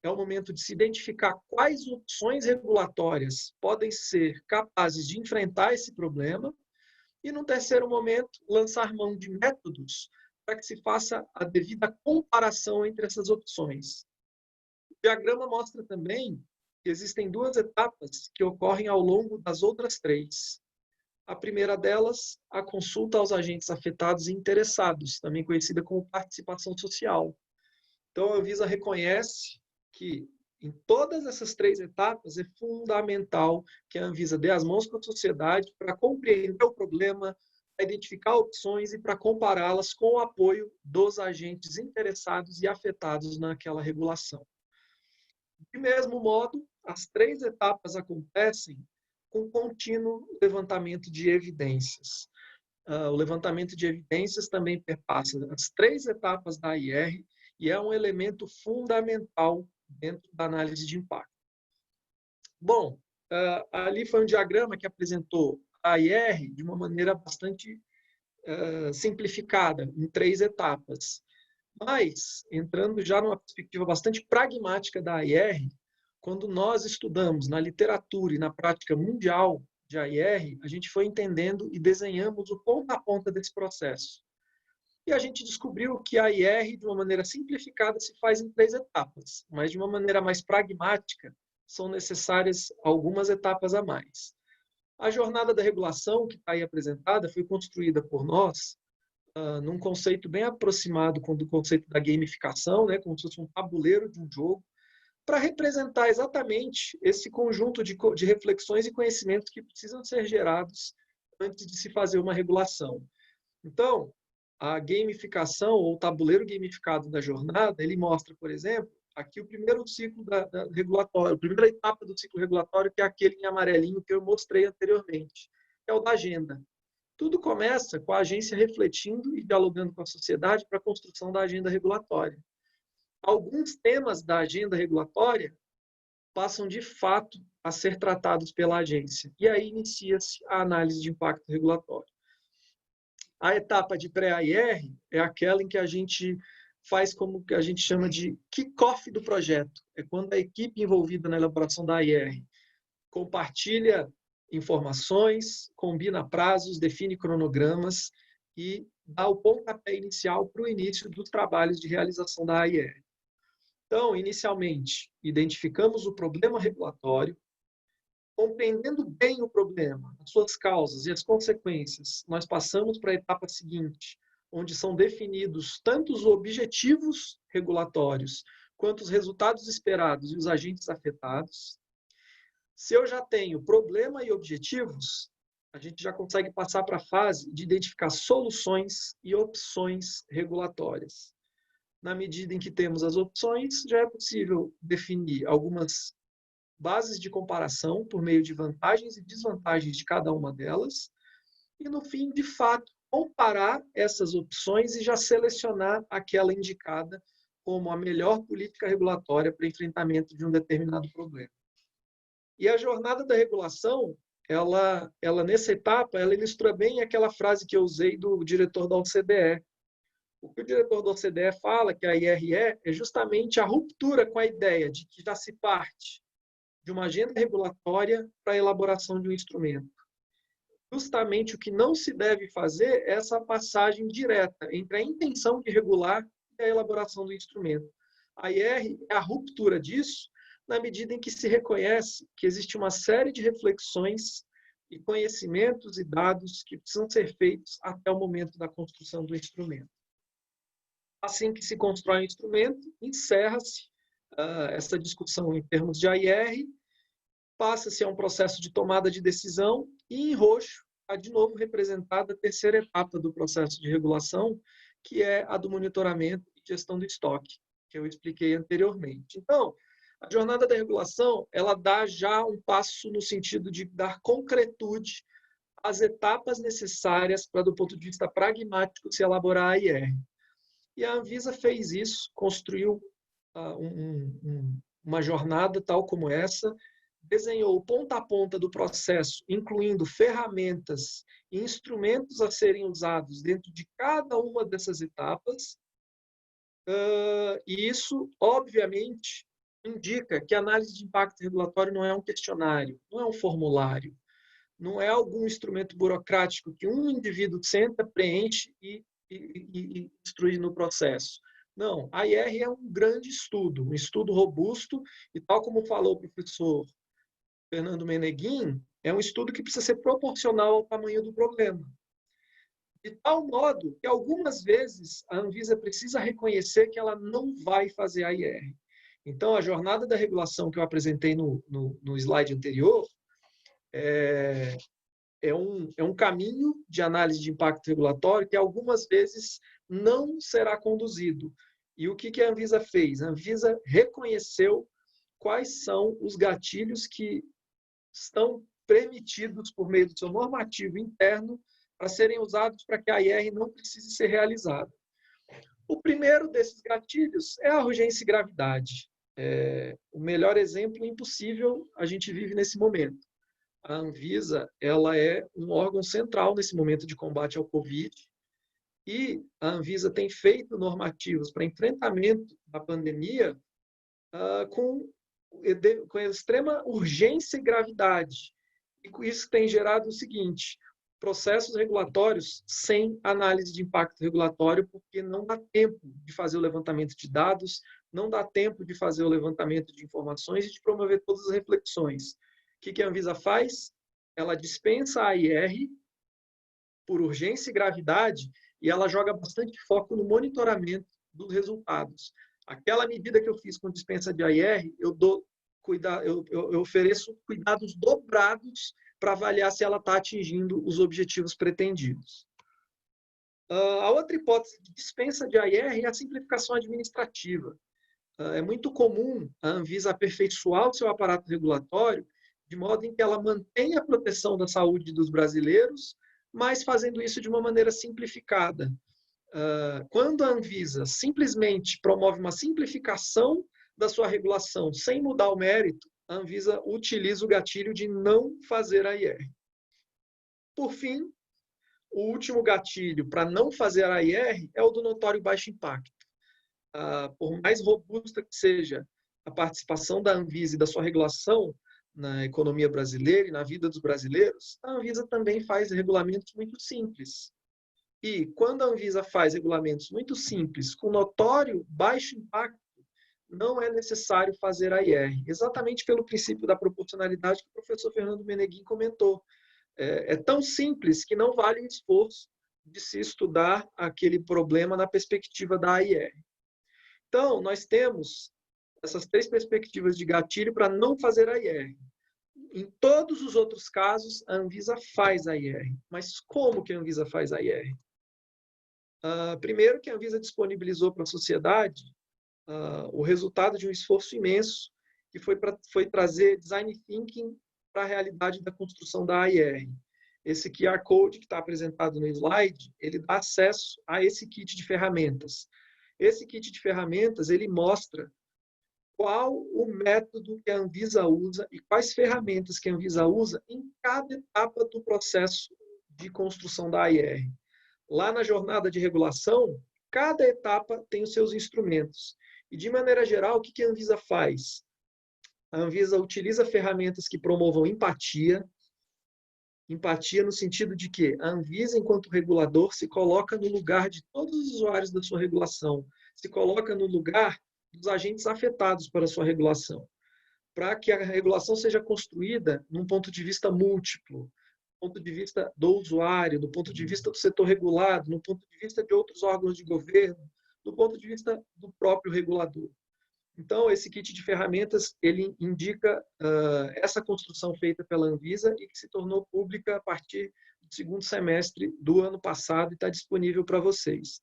Speaker 3: é o momento de se identificar quais opções regulatórias podem ser capazes de enfrentar esse problema. E, no terceiro momento, lançar mão de métodos para que se faça a devida comparação entre essas opções. O diagrama mostra também que existem duas etapas que ocorrem ao longo das outras três. A primeira delas, a consulta aos agentes afetados e interessados, também conhecida como participação social. Então, a Anvisa reconhece que, em todas essas três etapas, é fundamental que a Anvisa dê as mãos com a sociedade para compreender o problema, para identificar opções e para compará-las com o apoio dos agentes interessados e afetados naquela regulação. De mesmo modo, as três etapas acontecem com contínuo levantamento de evidências. O levantamento de evidências também perpassa as três etapas da IR e é um elemento fundamental dentro da análise de impacto. Bom, ali foi um diagrama que apresentou a IR de uma maneira bastante simplificada, em três etapas. Mas, entrando já numa perspectiva bastante pragmática da IR, quando nós estudamos na literatura e na prática mundial de AIR, a gente foi entendendo e desenhamos o ponta a ponta desse processo. E a gente descobriu que a AIR, de uma maneira simplificada, se faz em três etapas, mas de uma maneira mais pragmática, são necessárias algumas etapas a mais. A jornada da regulação, que está aí apresentada, foi construída por nós num conceito bem aproximado do conceito da gamificação, né, como se fosse um tabuleiro de um jogo, para representar exatamente esse conjunto de reflexões e conhecimentos que precisam ser gerados antes de se fazer uma regulação. Então, a gamificação, ou o tabuleiro gamificado da jornada, ele mostra, por exemplo, aqui o primeiro ciclo regulatório, a primeira etapa do ciclo regulatório, que é aquele em amarelinho que eu mostrei anteriormente, que é o da agenda. Tudo começa com a agência refletindo e dialogando com a sociedade para a construção da agenda regulatória. Alguns temas da agenda regulatória passam, de fato, a ser tratados pela agência. E aí inicia-se a análise de impacto regulatório. A etapa de pré-AIR é aquela em que a gente faz como que a gente chama de kick-off do projeto. É quando a equipe envolvida na elaboração da AIR compartilha informações, combina prazos, define cronogramas e dá o pontapé inicial para o início dos trabalhos de realização da AIR. Então, inicialmente, identificamos o problema regulatório, compreendendo bem o problema, as suas causas e as consequências, nós passamos para a etapa seguinte, onde são definidos tanto os objetivos regulatórios, quanto os resultados esperados e os agentes afetados. Se eu já tenho problema e objetivos, a gente já consegue passar para a fase de identificar soluções e opções regulatórias. Na medida em que temos as opções, já é possível definir algumas bases de comparação por meio de vantagens e desvantagens de cada uma delas. E, no fim, de fato, comparar essas opções e já selecionar aquela indicada como a melhor política regulatória para enfrentamento de um determinado problema. E a jornada da regulação, ela nessa etapa, ela ilustra bem aquela frase que eu usei do diretor da OCDE. O que o diretor da OCDE fala, que a IRE é justamente a ruptura com a ideia de que já se parte de uma agenda regulatória para a elaboração de um instrumento. Justamente o que não se deve fazer é essa passagem direta entre a intenção de regular e a elaboração do instrumento. A IR é a ruptura disso, na medida em que se reconhece que existe uma série de reflexões e conhecimentos e dados que precisam ser feitos até o momento da construção do instrumento. Assim que se constrói o instrumento, encerra-se essa discussão em termos de AIR, passa-se a um processo de tomada de decisão e, em roxo, está de novo representada a terceira etapa do processo de regulação, que é a do monitoramento e gestão do estoque, que eu expliquei anteriormente. Então, a jornada da regulação, ela dá já um passo no sentido de dar concretude às etapas necessárias para, do ponto de vista pragmático, se elaborar a IR. E a Anvisa fez isso, construiu uma jornada tal como essa, desenhou ponta a ponta do processo, incluindo ferramentas e instrumentos a serem usados dentro de cada uma dessas etapas. E isso, obviamente, indica que a análise de impacto regulatório não é um questionário, não é um formulário, não é algum instrumento burocrático que um indivíduo senta, preenche e instrui no processo. Não, a IR é um grande estudo, um estudo robusto, e tal como falou o professor Fernando Meneguin, é um estudo que precisa ser proporcional ao tamanho do problema. De tal modo que, algumas vezes, a Anvisa precisa reconhecer que ela não vai fazer a IR. Então, a jornada da regulação que eu apresentei no slide anterior é um caminho de análise de impacto regulatório que, algumas vezes, não será conduzido. E o que a Anvisa fez? A Anvisa reconheceu quais são os gatilhos que estão permitidos por meio do seu normativo interno para serem usados para que a IR não precise ser realizada. O primeiro desses gatilhos é a urgência e gravidade. O melhor exemplo impossível a gente vive nesse momento. A Anvisa, ela é um órgão central nesse momento de combate ao Covid, e a Anvisa tem feito normativos para enfrentamento da pandemia com extrema urgência e gravidade. E com isso tem gerado o seguinte: processos regulatórios sem análise de impacto regulatório, porque não dá tempo de fazer o levantamento de dados, não dá tempo de fazer o levantamento de informações e de promover todas as reflexões. O que a Anvisa faz? Ela dispensa a IR por urgência e gravidade, e ela joga bastante foco no monitoramento dos resultados. Aquela medida que eu fiz com dispensa de AIR, eu ofereço cuidados dobrados para avaliar se ela está atingindo os objetivos pretendidos. A outra hipótese de dispensa de AIR é a simplificação administrativa. É muito comum a Anvisa aperfeiçoar o seu aparato regulatório de modo em que ela mantenha a proteção da saúde dos brasileiros, mas fazendo isso de uma maneira simplificada. Quando a Anvisa simplesmente promove uma simplificação da sua regulação sem mudar o mérito, a Anvisa utiliza o gatilho de não fazer a IR. Por fim, o último gatilho para não fazer a IR é o do notório baixo impacto. Por mais robusta que seja a participação da Anvisa e da sua regulação na economia brasileira e na vida dos brasileiros, a Anvisa também faz regulamentos muito simples. E quando a Anvisa faz regulamentos muito simples, com notório baixo impacto não é necessário fazer a IR, exatamente pelo princípio da proporcionalidade que o professor Fernando Meneguin comentou. É tão simples que não vale o esforço de se estudar aquele problema na perspectiva da AIR. Então, nós temos essas 3 perspectivas de gatilho para não fazer a IR. Em todos os outros casos, a Anvisa faz a IR. Mas como que a Anvisa faz a IR? Primeiro que a Anvisa disponibilizou para a sociedade o resultado de um esforço imenso que foi trazer design thinking para a realidade da construção da AIR. Esse QR Code que está apresentado no slide, ele dá acesso a esse kit de ferramentas. Esse kit de ferramentas, ele mostra qual o método que a Anvisa usa e quais ferramentas que a Anvisa usa em cada etapa do processo de construção da AIR. Lá na jornada de regulação, cada etapa tem os seus instrumentos. E, de maneira geral, o que a Anvisa faz? A Anvisa utiliza ferramentas que promovam empatia. Empatia no sentido de que a Anvisa, enquanto regulador, se coloca no lugar de todos os usuários da sua regulação, se coloca no lugar dos agentes afetados para a sua regulação, para que a regulação seja construída num ponto de vista múltiplo, do ponto de vista do usuário, do ponto de vista do setor regulado, do ponto de vista de outros órgãos de governo, do ponto de vista do próprio regulador. Então, esse kit de ferramentas, ele indica essa construção feita pela Anvisa e que se tornou pública a partir do segundo semestre do ano passado e está disponível para vocês.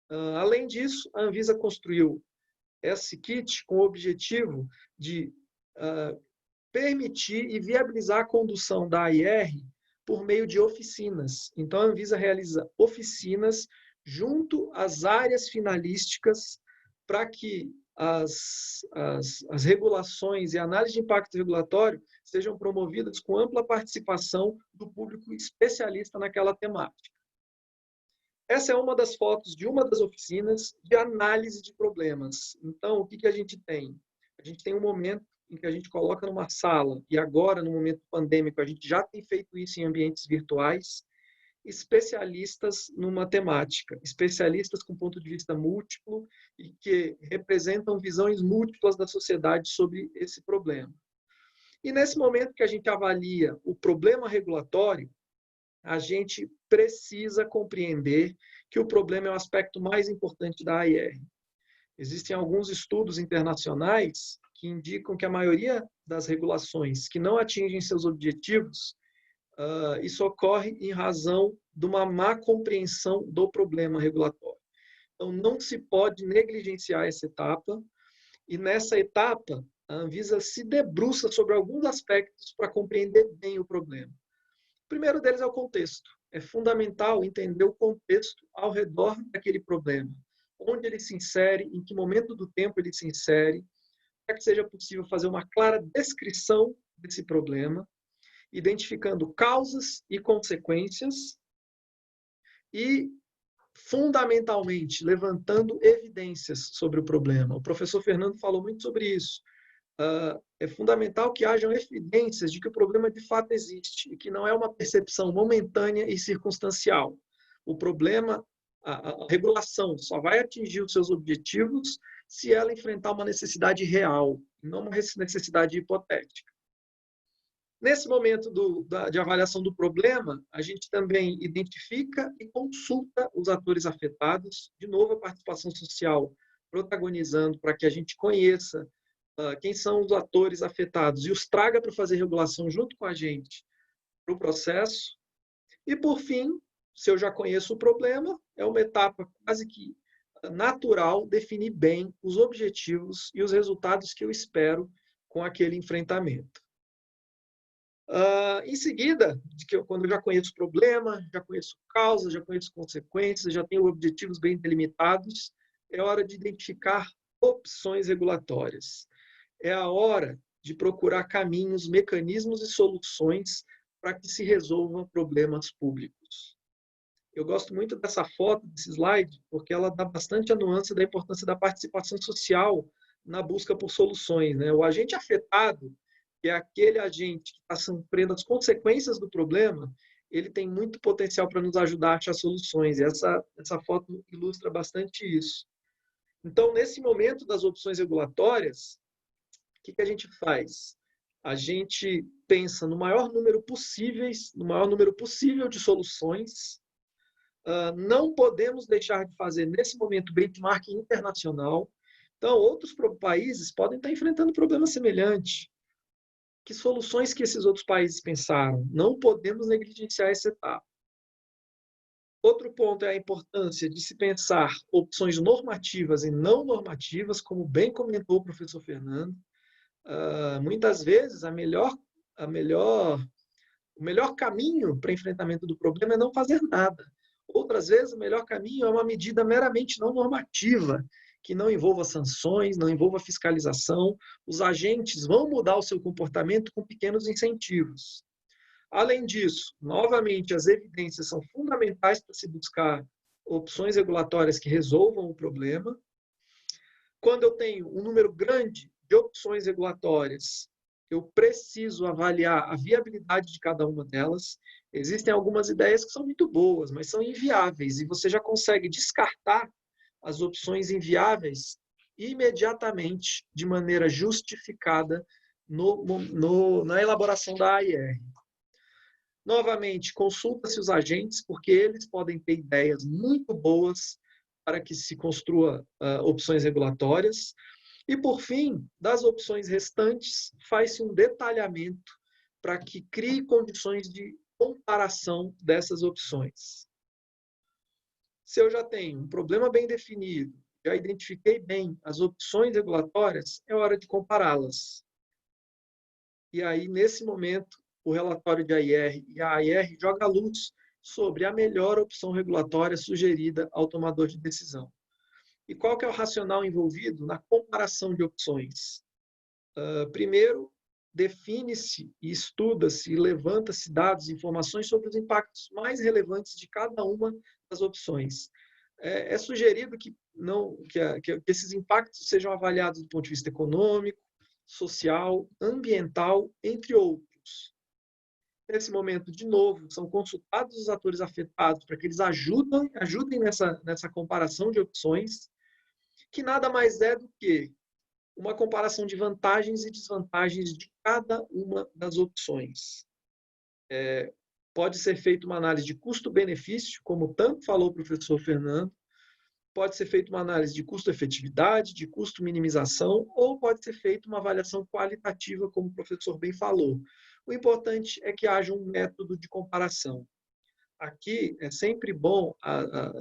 Speaker 3: Além disso, a Anvisa construiu esse kit com o objetivo de permitir e viabilizar a condução da AIR por meio de oficinas. Então, a Anvisa realiza oficinas junto às áreas finalísticas para que as regulações e análise de impacto regulatório sejam promovidas com ampla participação do público especialista naquela temática. Essa é uma das fotos de uma das oficinas de análise de problemas. Então, o que a gente tem? A gente tem um momento em que a gente coloca numa sala, e agora, no momento pandêmico, a gente já tem feito isso em ambientes virtuais, especialistas numa temática, especialistas com ponto de vista múltiplo e que representam visões múltiplas da sociedade sobre esse problema. E nesse momento que a gente avalia o problema regulatório, a gente precisa compreender que o problema é o aspecto mais importante da AIR. Existem alguns estudos internacionais que indicam que a maioria das regulações que não atingem seus objetivos, isso ocorre em razão de uma má compreensão do problema regulatório. Então, não se pode negligenciar essa etapa, e nessa etapa, a Anvisa se debruça sobre alguns aspectos para compreender bem o problema. O primeiro deles é o contexto. É fundamental entender o contexto ao redor daquele problema. Onde ele se insere, em que momento do tempo ele se insere, para que seja possível fazer uma clara descrição desse problema, identificando causas e consequências e, fundamentalmente, levantando evidências sobre o problema. O professor Fernando falou muito sobre isso. É fundamental que hajam evidências de que o problema de fato existe e que não é uma percepção momentânea e circunstancial. O problema, a regulação só vai atingir os seus objetivos se ela enfrentar uma necessidade real, não uma necessidade hipotética. Nesse momento de avaliação do problema, a gente também identifica e consulta os atores afetados, de novo a participação social protagonizando para que a gente conheça quem são os atores afetados e os traga para fazer regulação junto com a gente para o processo. E, por fim, se eu já conheço o problema, é uma etapa quase que natural definir bem os objetivos e os resultados que eu espero com aquele enfrentamento. Em seguida, quando eu já conheço o problema, já conheço causas, já conheço consequências, já tenho objetivos bem delimitados, é hora de identificar opções regulatórias. É a hora de procurar caminhos, mecanismos e soluções para que se resolvam problemas públicos. Eu gosto muito dessa foto, desse slide, porque ela dá bastante a nuance da importância da participação social na busca por soluções, né? O agente afetado, que é aquele agente que está sofrendo as consequências do problema, ele tem muito potencial para nos ajudar a achar soluções. E essa foto ilustra bastante isso. Então, nesse momento das opções regulatórias, o que a gente faz? A gente pensa no maior número possível de soluções. Não podemos deixar de fazer, nesse momento, benchmarking internacional. Então, outros países podem estar enfrentando problemas semelhantes. Que soluções que esses outros países pensaram? Não podemos negligenciar essa etapa. Outro ponto é a importância de se pensar opções normativas e não normativas, como bem comentou o professor Fernando. Muitas vezes, o melhor caminho para enfrentamento do problema é não fazer nada. Outras vezes, o melhor caminho é uma medida meramente não normativa, que não envolva sanções, não envolva fiscalização. Os agentes vão mudar o seu comportamento com pequenos incentivos. Além disso, novamente, as evidências são fundamentais para se buscar opções regulatórias que resolvam o problema. Quando eu tenho um número grande de opções regulatórias, eu preciso avaliar a viabilidade de cada uma delas. Existem algumas ideias que são muito boas, mas são inviáveis, e você já consegue descartar as opções inviáveis imediatamente, de maneira justificada, na elaboração da AIR. Novamente, consulta-se os agentes, porque eles podem ter ideias muito boas para que se construa opções regulatórias. E, por fim, das opções restantes, faz-se um detalhamento para que crie condições de comparação dessas opções. Se eu já tenho um problema bem definido, já identifiquei bem as opções regulatórias, é hora de compará-las. E aí, nesse momento, o relatório de AIR e a AIR joga a luz sobre a melhor opção regulatória sugerida ao tomador de decisão. E qual que é o racional envolvido na comparação de opções? Primeiro, define-se e estuda-se e levanta-se dados e informações sobre os impactos mais relevantes de cada uma das opções. É sugerido que esses impactos sejam avaliados do ponto de vista econômico, social, ambiental, entre outros. Nesse momento, de novo, são consultados os atores afetados para que eles ajudem nessa comparação de opções, que nada mais é do que uma comparação de vantagens e desvantagens de cada uma das opções. Pode ser feita uma análise de custo-benefício, como tanto falou o professor Fernando, pode ser feita uma análise de custo-efetividade, de custo-minimização, ou pode ser feita uma avaliação qualitativa, como o professor bem falou. O importante é que haja um método de comparação. Aqui é sempre bom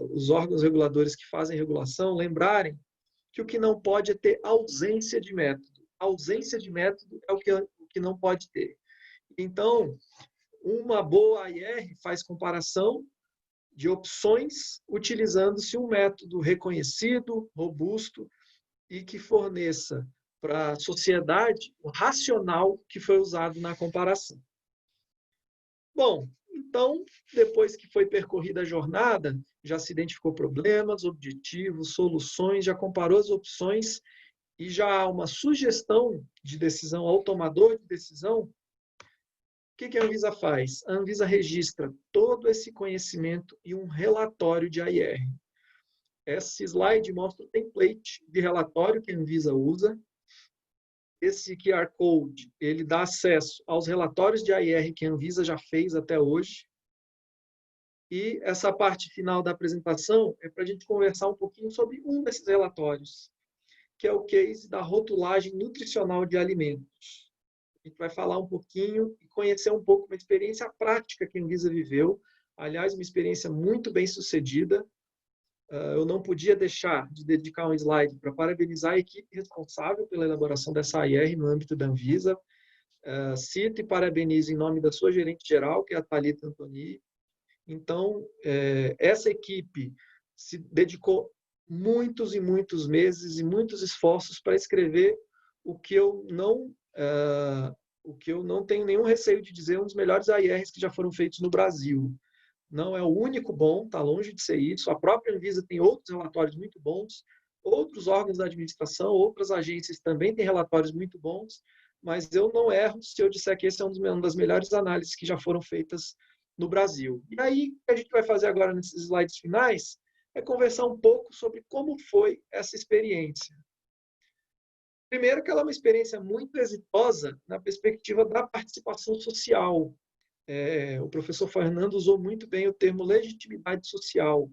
Speaker 3: os órgãos reguladores que fazem regulação lembrarem que o que não pode é ter ausência de método. A ausência de método é o que não pode ter. Então, uma boa AIR faz comparação de opções utilizando-se um método reconhecido, robusto e que forneça para a sociedade o racional que foi usado na comparação. Bom, então, depois que foi percorrida a jornada, já se identificou problemas, objetivos, soluções, já comparou as opções e já há uma sugestão de decisão ao tomador de decisão. O que a Anvisa faz? A Anvisa registra todo esse conhecimento em um relatório de AIR. Esse slide mostra o template de relatório que a Anvisa usa. Esse QR Code, ele dá acesso aos relatórios de AIR que a Anvisa já fez até hoje. E essa parte final da apresentação é para a gente conversar um pouquinho sobre um desses relatórios, que é o case da rotulagem nutricional de alimentos. A gente vai falar um pouquinho e conhecer um pouco uma experiência prática que a Anvisa viveu. Aliás, uma experiência muito bem sucedida. Eu não podia deixar de dedicar um slide para parabenizar a equipe responsável pela elaboração dessa AIR no âmbito da Anvisa. Cito e parabenizo em nome da sua gerente geral, que é a Thalita Antoni. Então, essa equipe se dedicou muitos e muitos meses e muitos esforços para escrever o que eu não tenho nenhum receio de dizer, um dos melhores AIRs que já foram feitos no Brasil. Não é o único bom, está longe de ser isso. A própria Anvisa tem outros relatórios muito bons, outros órgãos da administração, outras agências também têm relatórios muito bons, mas eu não erro se eu disser que esse é uma das melhores análises que já foram feitas no Brasil. E aí, o que a gente vai fazer agora nesses slides finais é conversar um pouco sobre como foi essa experiência. Primeiro, que ela é uma experiência muito exitosa na perspectiva da participação social. O professor Fernando usou muito bem o termo legitimidade social.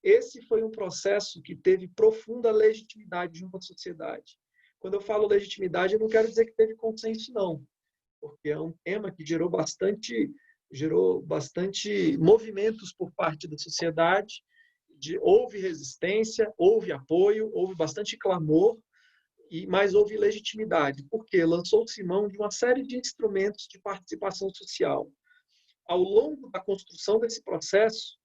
Speaker 3: Esse foi um processo que teve profunda legitimidade junto à sociedade. Quando eu falo legitimidade, eu não quero dizer que teve consenso, não, porque é um tema que gerou bastante movimentos por parte da sociedade, houve resistência, houve apoio, houve bastante clamor, mas houve legitimidade, porque lançou-se mão de uma série de instrumentos de participação social. Ao longo da construção desse processo,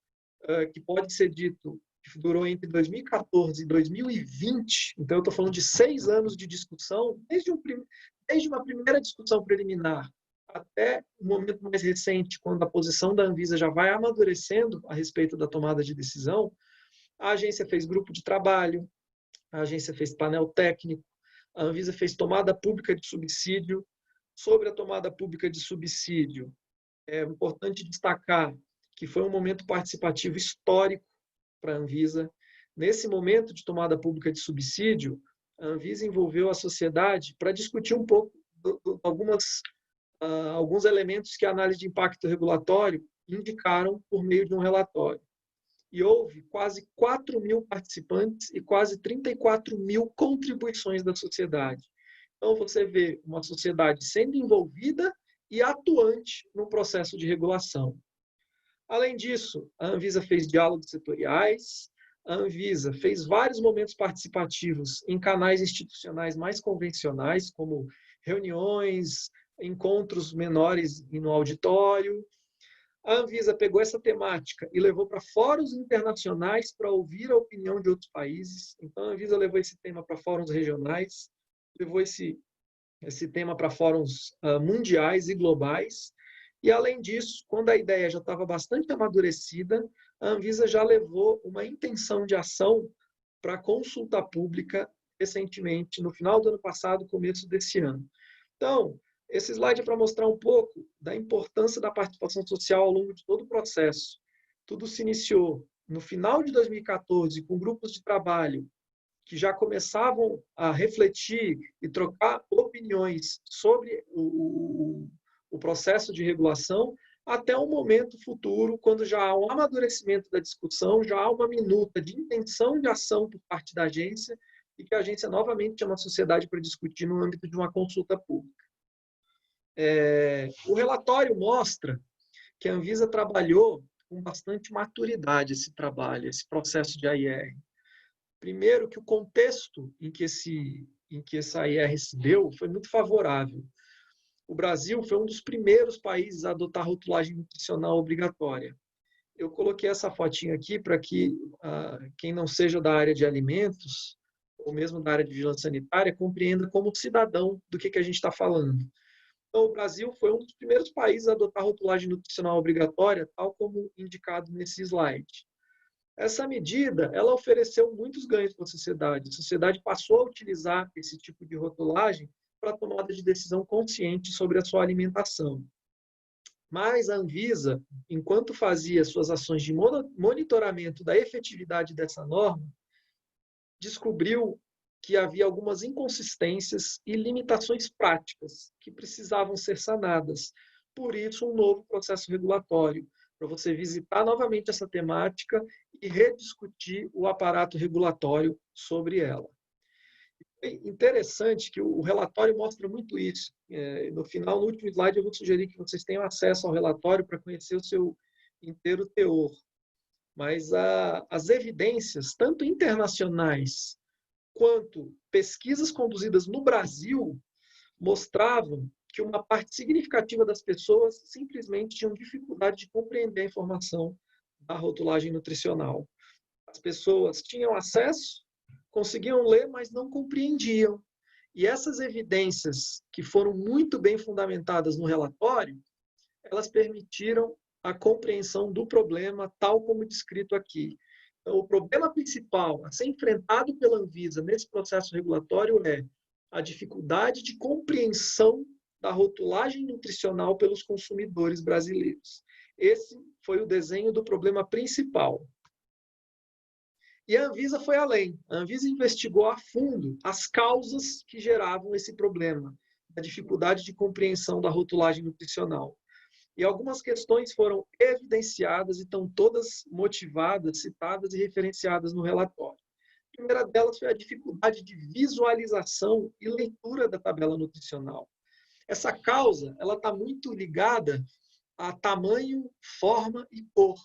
Speaker 3: que pode ser dito que durou entre 2014 e 2020, então eu estou falando de 6 anos de discussão, desde uma primeira discussão preliminar até o momento mais recente, quando a posição da Anvisa já vai amadurecendo a respeito da tomada de decisão, a agência fez grupo de trabalho, a agência fez painel técnico, a Anvisa fez tomada pública de subsídio. Sobre a tomada pública de subsídio, é importante destacar que foi um momento participativo histórico para a Anvisa. Nesse momento de tomada pública de subsídio, a Anvisa envolveu a sociedade para discutir um pouco alguns elementos que a análise de impacto regulatório indicaram por meio de um relatório. E houve quase 4.000 participantes e quase 34.000 contribuições da sociedade. Então, você vê uma sociedade sendo envolvida e atuante no processo de regulação. Além disso, a Anvisa fez diálogos setoriais, a Anvisa fez vários momentos participativos em canais institucionais mais convencionais, como reuniões, encontros menores no auditório. A Anvisa pegou essa temática e levou para fóruns internacionais para ouvir a opinião de outros países. Então, a Anvisa levou esse tema para fóruns regionais, levou esse tema para fóruns mundiais e globais. E, além disso, quando a ideia já estava bastante amadurecida, a Anvisa já levou uma intenção de ação para consulta pública recentemente, no final do ano passado, começo desse ano. Então, esse slide é para mostrar um pouco da importância da participação social ao longo de todo o processo. Tudo se iniciou no final de 2014 com grupos de trabalho que já começavam a refletir e trocar opiniões sobre o processo de regulação, até um momento futuro, quando já há um amadurecimento da discussão, já há uma minuta de intenção de ação por parte da agência e que a agência novamente chama a sociedade para discutir no âmbito de uma consulta pública. O relatório mostra que a Anvisa trabalhou com bastante maturidade esse trabalho, esse processo de AIR. Primeiro, que o contexto em que essa AIR se deu foi muito favorável. O Brasil foi um dos primeiros países a adotar rotulagem nutricional obrigatória. Eu coloquei essa fotinha aqui para que quem não seja da área de alimentos, ou mesmo da área de vigilância sanitária, compreenda como cidadão do que a gente está falando. Então, o Brasil foi um dos primeiros países a adotar rotulagem nutricional obrigatória, tal como indicado nesse slide. Essa medida, ela ofereceu muitos ganhos para a sociedade. A sociedade passou a utilizar esse tipo de rotulagem para a tomada de decisão consciente sobre a sua alimentação. Mas a Anvisa, enquanto fazia suas ações de monitoramento da efetividade dessa norma, descobriu que havia algumas inconsistências e limitações práticas que precisavam ser sanadas. Por isso, um novo processo regulatório, para você visitar novamente essa temática e rediscutir o aparato regulatório sobre ela. É interessante que o relatório mostra muito isso. No final, no último slide, eu vou sugerir que vocês tenham acesso ao relatório para conhecer o seu inteiro teor. Mas as evidências, tanto internacionais quanto pesquisas conduzidas no Brasil, mostravam que uma parte significativa das pessoas simplesmente tinham dificuldade de compreender a informação da rotulagem nutricional. As pessoas tinham acesso, conseguiam ler, mas não compreendiam. E essas evidências, que foram muito bem fundamentadas no relatório, elas permitiram a compreensão do problema, tal como descrito aqui. Então, o problema principal a ser enfrentado pela Anvisa nesse processo regulatório é a dificuldade de compreensão da rotulagem nutricional pelos consumidores brasileiros. Esse foi o desenho do problema principal. E a Anvisa foi além. A Anvisa investigou a fundo as causas que geravam esse problema, a dificuldade de compreensão da rotulagem nutricional. E algumas questões foram evidenciadas e estão todas motivadas, citadas e referenciadas no relatório. A primeira delas foi a dificuldade de visualização e leitura da tabela nutricional. Essa causa ela está muito ligada a tamanho, forma e cor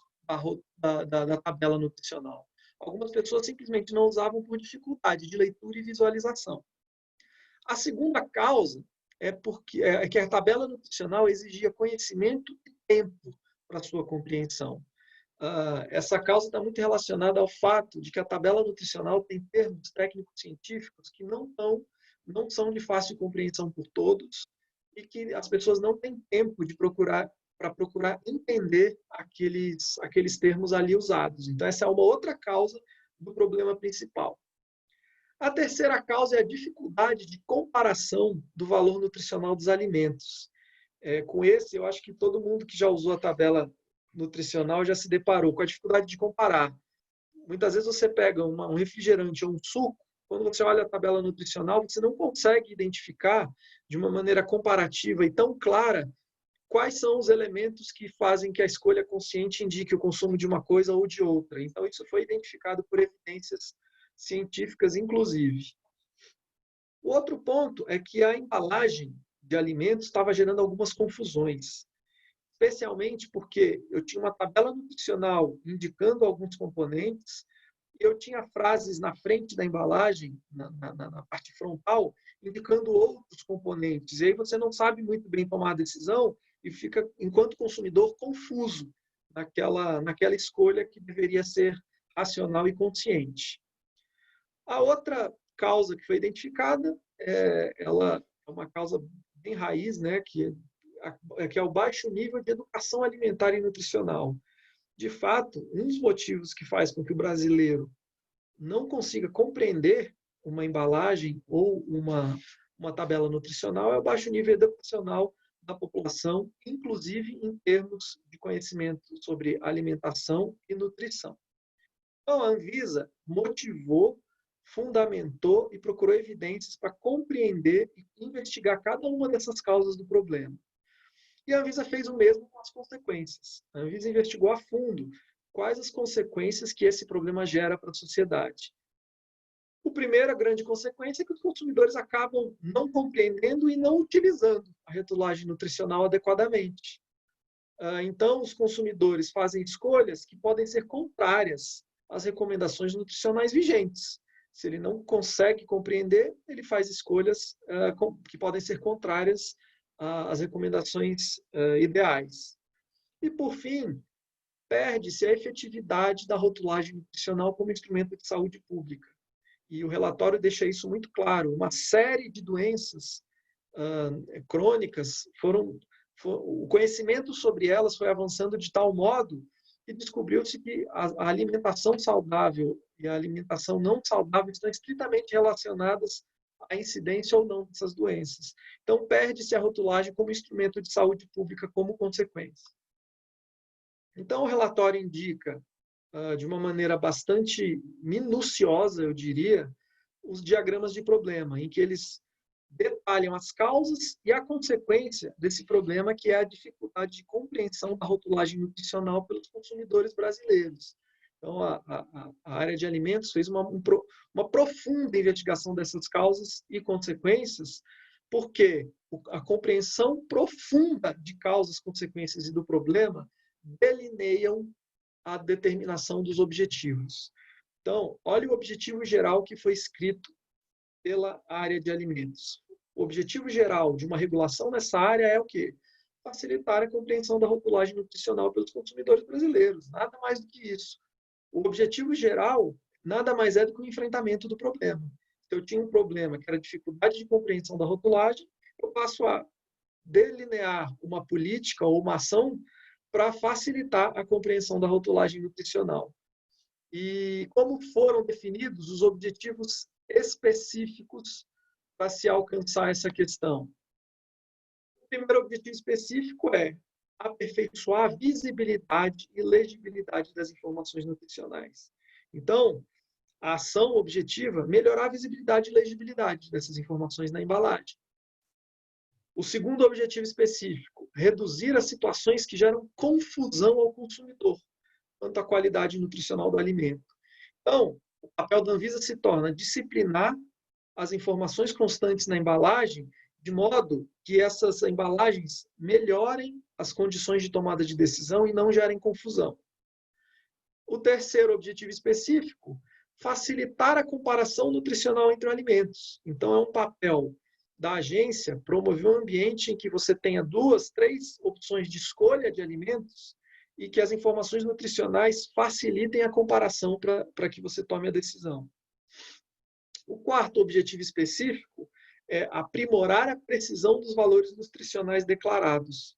Speaker 3: da tabela nutricional. Algumas pessoas simplesmente não usavam por dificuldade de leitura e visualização. A segunda causa é que a tabela nutricional exigia conhecimento e tempo para sua compreensão. Essa causa está muito relacionada ao fato de que a tabela nutricional tem termos técnicos científicos que não são de fácil compreensão por todos e que as pessoas não têm tempo para procurar entender aqueles termos ali usados. Então, essa é uma outra causa do problema principal. A terceira causa é a dificuldade de comparação do valor nutricional dos alimentos. Com esse, eu acho que todo mundo que já usou a tabela nutricional já se deparou com a dificuldade de comparar. Muitas vezes você pega um refrigerante ou um suco, quando você olha a tabela nutricional, você não consegue identificar de uma maneira comparativa e tão clara quais são os elementos que fazem que a escolha consciente indique o consumo de uma coisa ou de outra. Então, isso foi identificado por evidências científicas, inclusive. O outro ponto é que a embalagem de alimentos estava gerando algumas confusões, especialmente porque eu tinha uma tabela nutricional indicando alguns componentes e eu tinha frases na frente da embalagem, na parte frontal, indicando outros componentes. E aí você não sabe muito bem tomar a decisão e fica, enquanto consumidor, confuso naquela escolha que deveria ser racional e consciente. A outra causa que foi identificada, ela é uma causa bem raiz, né, que é o baixo nível de educação alimentar e nutricional. De fato, um dos motivos que faz com que o brasileiro não consiga compreender uma embalagem ou uma tabela nutricional é o baixo nível educacional da população, inclusive em termos de conhecimento sobre alimentação e nutrição. Então, a Anvisa motivou, fundamentou e procurou evidências para compreender e investigar cada uma dessas causas do problema. E a Anvisa fez o mesmo com as consequências. A Anvisa investigou a fundo quais as consequências que esse problema gera para a sociedade. A primeira grande consequência é que os consumidores acabam não compreendendo e não utilizando a rotulagem nutricional adequadamente. Então, os consumidores fazem escolhas que podem ser contrárias às recomendações nutricionais vigentes. Se ele não consegue compreender, ele faz escolhas que podem ser contrárias às recomendações ideais. E, por fim, perde-se a efetividade da rotulagem nutricional como instrumento de saúde pública. E o relatório deixa isso muito claro. Uma série de doenças crônicas o conhecimento sobre elas foi avançando de tal modo que descobriu-se que a alimentação saudável e a alimentação não saudável estão estritamente relacionadas à incidência ou não dessas doenças. Então, perde-se a rotulagem como instrumento de saúde pública como consequência. Então, o relatório indica, de uma maneira bastante minuciosa, eu diria, os diagramas de problema, em que eles detalham as causas e a consequência desse problema, que é a dificuldade de compreensão da rotulagem nutricional pelos consumidores brasileiros. Então, a área de alimentos fez uma profunda investigação dessas causas e consequências, porque a compreensão profunda de causas, consequências e do problema delineiam a determinação dos objetivos. Então, olha o objetivo geral que foi escrito pela área de alimentos. O objetivo geral de uma regulação nessa área é o quê? Facilitar a compreensão da rotulagem nutricional pelos consumidores brasileiros. Nada mais do que isso. O objetivo geral nada mais é do que o enfrentamento do problema. Se eu tinha um problema que era a dificuldade de compreensão da rotulagem, eu passo a delinear uma política ou uma ação para facilitar a compreensão da rotulagem nutricional. E como foram definidos os objetivos específicos para se alcançar essa questão? O primeiro objetivo específico é aperfeiçoar a visibilidade e legibilidade das informações nutricionais. Então, A ação objetiva, melhorar a visibilidade e legibilidade dessas informações na embalagem. O segundo objetivo específico, reduzir as situações que geram confusão ao consumidor quanto à qualidade nutricional do alimento. Então, o papel da Anvisa se torna disciplinar as informações constantes na embalagem, de modo que essas embalagens melhorem as condições de tomada de decisão e não gerem confusão. O terceiro objetivo específico, facilitar a comparação nutricional entre alimentos. Então, é um papel da agência promover um ambiente em que você tenha 2, 3 opções de escolha de alimentos e que as informações nutricionais facilitem a comparação para que você tome a decisão. O quarto objetivo específico é aprimorar a precisão dos valores nutricionais declarados.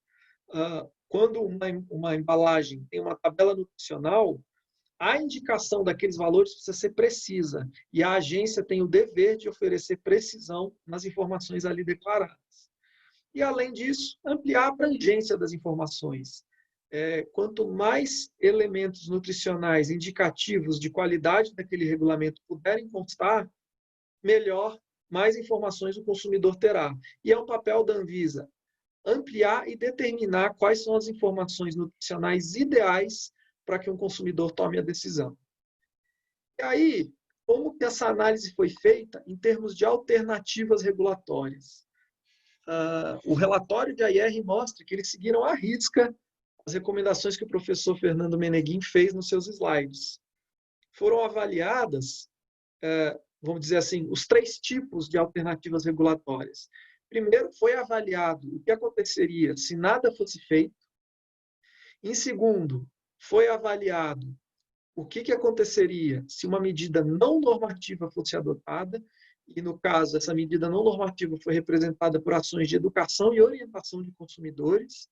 Speaker 3: Quando uma embalagem tem uma tabela nutricional, a indicação daqueles valores precisa ser precisa e a agência tem o dever de oferecer precisão nas informações ali declaradas. E, além disso, ampliar a abrangência das informações. Quanto mais elementos nutricionais indicativos de qualidade daquele regulamento puderem constar, melhor, mais informações o consumidor terá. E é um papel da Anvisa ampliar e determinar quais são as informações nutricionais ideais para que um consumidor tome a decisão. E aí, como que essa análise foi feita em termos de alternativas regulatórias? O relatório de AIR mostra que eles seguiram à risca as recomendações que o professor Fernando Meneguin fez nos seus slides. Foram avaliadas, vamos dizer assim, os 3 tipos de alternativas regulatórias. Primeiro, foi avaliado o que aconteceria se nada fosse feito. Em segundo, foi avaliado o que aconteceria se uma medida não normativa fosse adotada, e, no caso, essa medida não normativa foi representada por ações de educação e orientação de consumidores,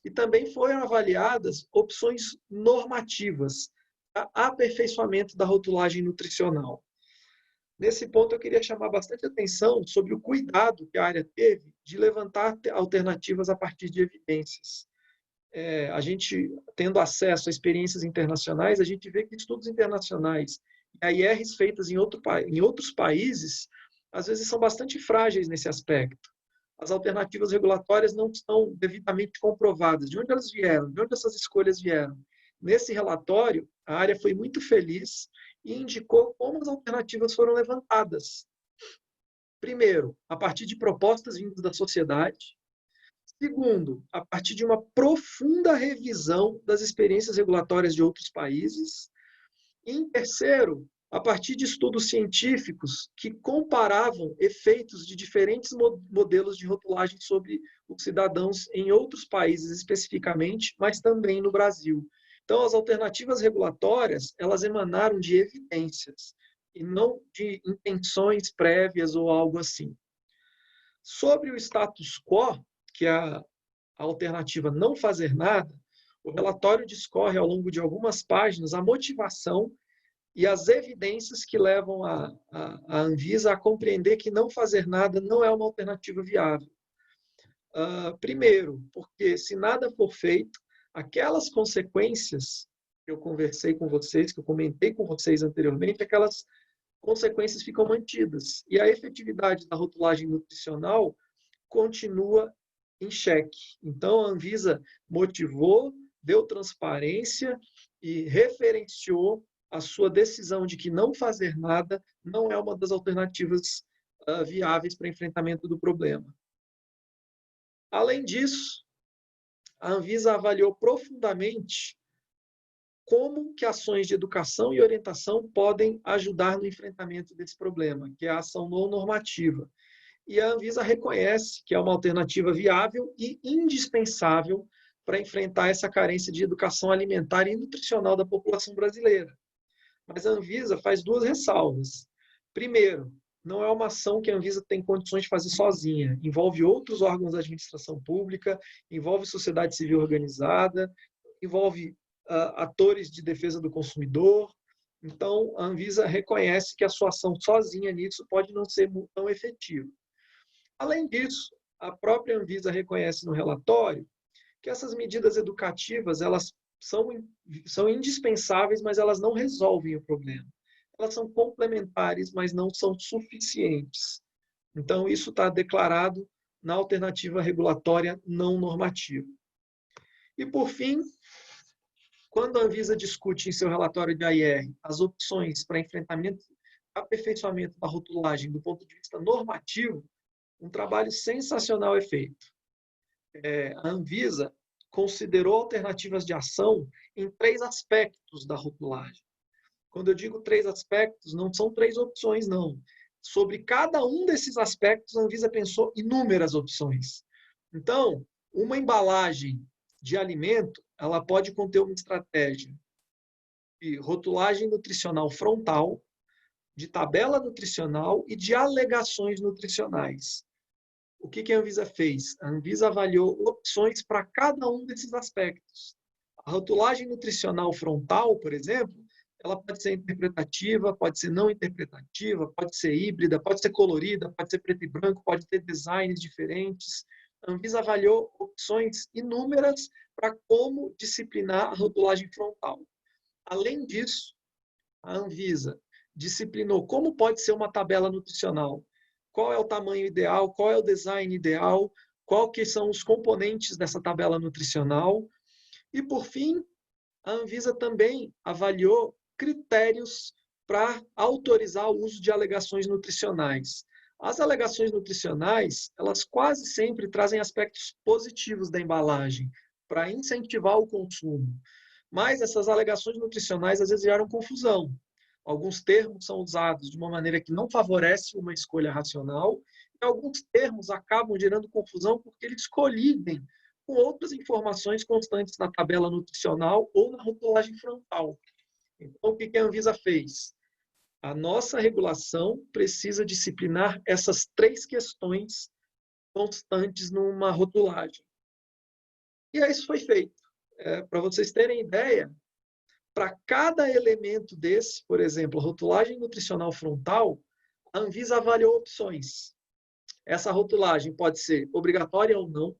Speaker 3: e também foram avaliadas opções normativas para aperfeiçoamento da rotulagem nutricional. Nesse ponto, eu queria chamar bastante atenção sobre o cuidado que a área teve de levantar alternativas a partir de evidências. A gente, tendo acesso a experiências internacionais, a gente vê que estudos internacionais e AIRs feitas em outros países, às vezes são bastante frágeis nesse aspecto. As alternativas regulatórias não estão devidamente comprovadas. De onde elas vieram? De onde essas escolhas vieram? Nesse relatório, a área foi muito feliz e indicou como as alternativas foram levantadas. Primeiro, a partir de propostas vindas da sociedade. Segundo, a partir de uma profunda revisão das experiências regulatórias de outros países. E, em terceiro, a partir de estudos científicos que comparavam efeitos de diferentes modelos de rotulagem sobre os cidadãos em outros países especificamente, mas também no Brasil. Então, as alternativas regulatórias, elas emanaram de evidências e não de intenções prévias ou algo assim. Sobre o status quo, que é a alternativa não fazer nada, o relatório discorre ao longo de algumas páginas a motivação e as evidências que levam a Anvisa a compreender que não fazer nada não é uma alternativa viável. Primeiro, porque se nada for feito, aquelas consequências que eu conversei com vocês, que eu comentei com vocês anteriormente, aquelas consequências ficam mantidas. E a efetividade da rotulagem nutricional continua em xeque. Então, a Anvisa motivou, deu transparência e referenciou a sua decisão de que não fazer nada não é uma das alternativas viáveis para enfrentamento do problema. Além disso, a Anvisa avaliou profundamente como que ações de educação e orientação podem ajudar no enfrentamento desse problema, que é a ação não normativa. E a Anvisa reconhece que é uma alternativa viável e indispensável para enfrentar essa carência de educação alimentar e nutricional da população brasileira. Mas a Anvisa faz 2 ressalvas. Primeiro, não é uma ação que a Anvisa tem condições de fazer sozinha. Envolve outros órgãos da administração pública, envolve sociedade civil organizada, envolve atores de defesa do consumidor. Então, a Anvisa reconhece que a sua ação sozinha nisso pode não ser tão efetiva. Além disso, a própria Anvisa reconhece no relatório que essas medidas educativas elas são indispensáveis, mas elas não resolvem o problema. elas são complementares, mas não são suficientes. Então, isso está declarado na alternativa regulatória não normativa. E, por fim, quando a Anvisa discute em seu relatório de AIR as opções para enfrentamento e aperfeiçoamento da rotulagem do ponto de vista normativo, um trabalho sensacional é feito. A Anvisa considerou alternativas de ação em 3 aspectos da rotulagem. Quando eu digo 3 aspectos, não são 3 opções, não. Sobre cada um desses aspectos, a Anvisa pensou inúmeras opções. Então, uma embalagem de alimento, ela pode conter uma estratégia de rotulagem nutricional frontal, de tabela nutricional e de alegações nutricionais. O que a Anvisa fez? A Anvisa avaliou opções para cada um desses aspectos. A rotulagem nutricional frontal, por exemplo, ela pode ser interpretativa, pode ser não interpretativa, pode ser híbrida, pode ser colorida, pode ser preto e branco, pode ter designs diferentes. A Anvisa avaliou opções inúmeras para como disciplinar a rotulagem frontal. Além disso, a Anvisa disciplinou como pode ser uma tabela nutricional, qual é o tamanho ideal, qual é o design ideal, qual que são os componentes dessa tabela nutricional. E, por fim, a Anvisa também avaliou critérios para autorizar o uso de alegações nutricionais. As alegações nutricionais, elas quase sempre trazem aspectos positivos da embalagem, para incentivar o consumo. Mas essas alegações nutricionais às vezes geram confusão. Alguns termos são usados de uma maneira que não favorece uma escolha racional, e alguns termos acabam gerando confusão porque eles colidem com outras informações constantes na tabela nutricional ou na rotulagem frontal. Então, o que a Anvisa fez? A nossa regulação precisa disciplinar essas 3 questões constantes numa rotulagem. E isso foi feito. Para vocês terem ideia, para cada elemento desse, por exemplo, rotulagem nutricional frontal, a Anvisa avaliou opções. Essa rotulagem pode ser obrigatória ou não,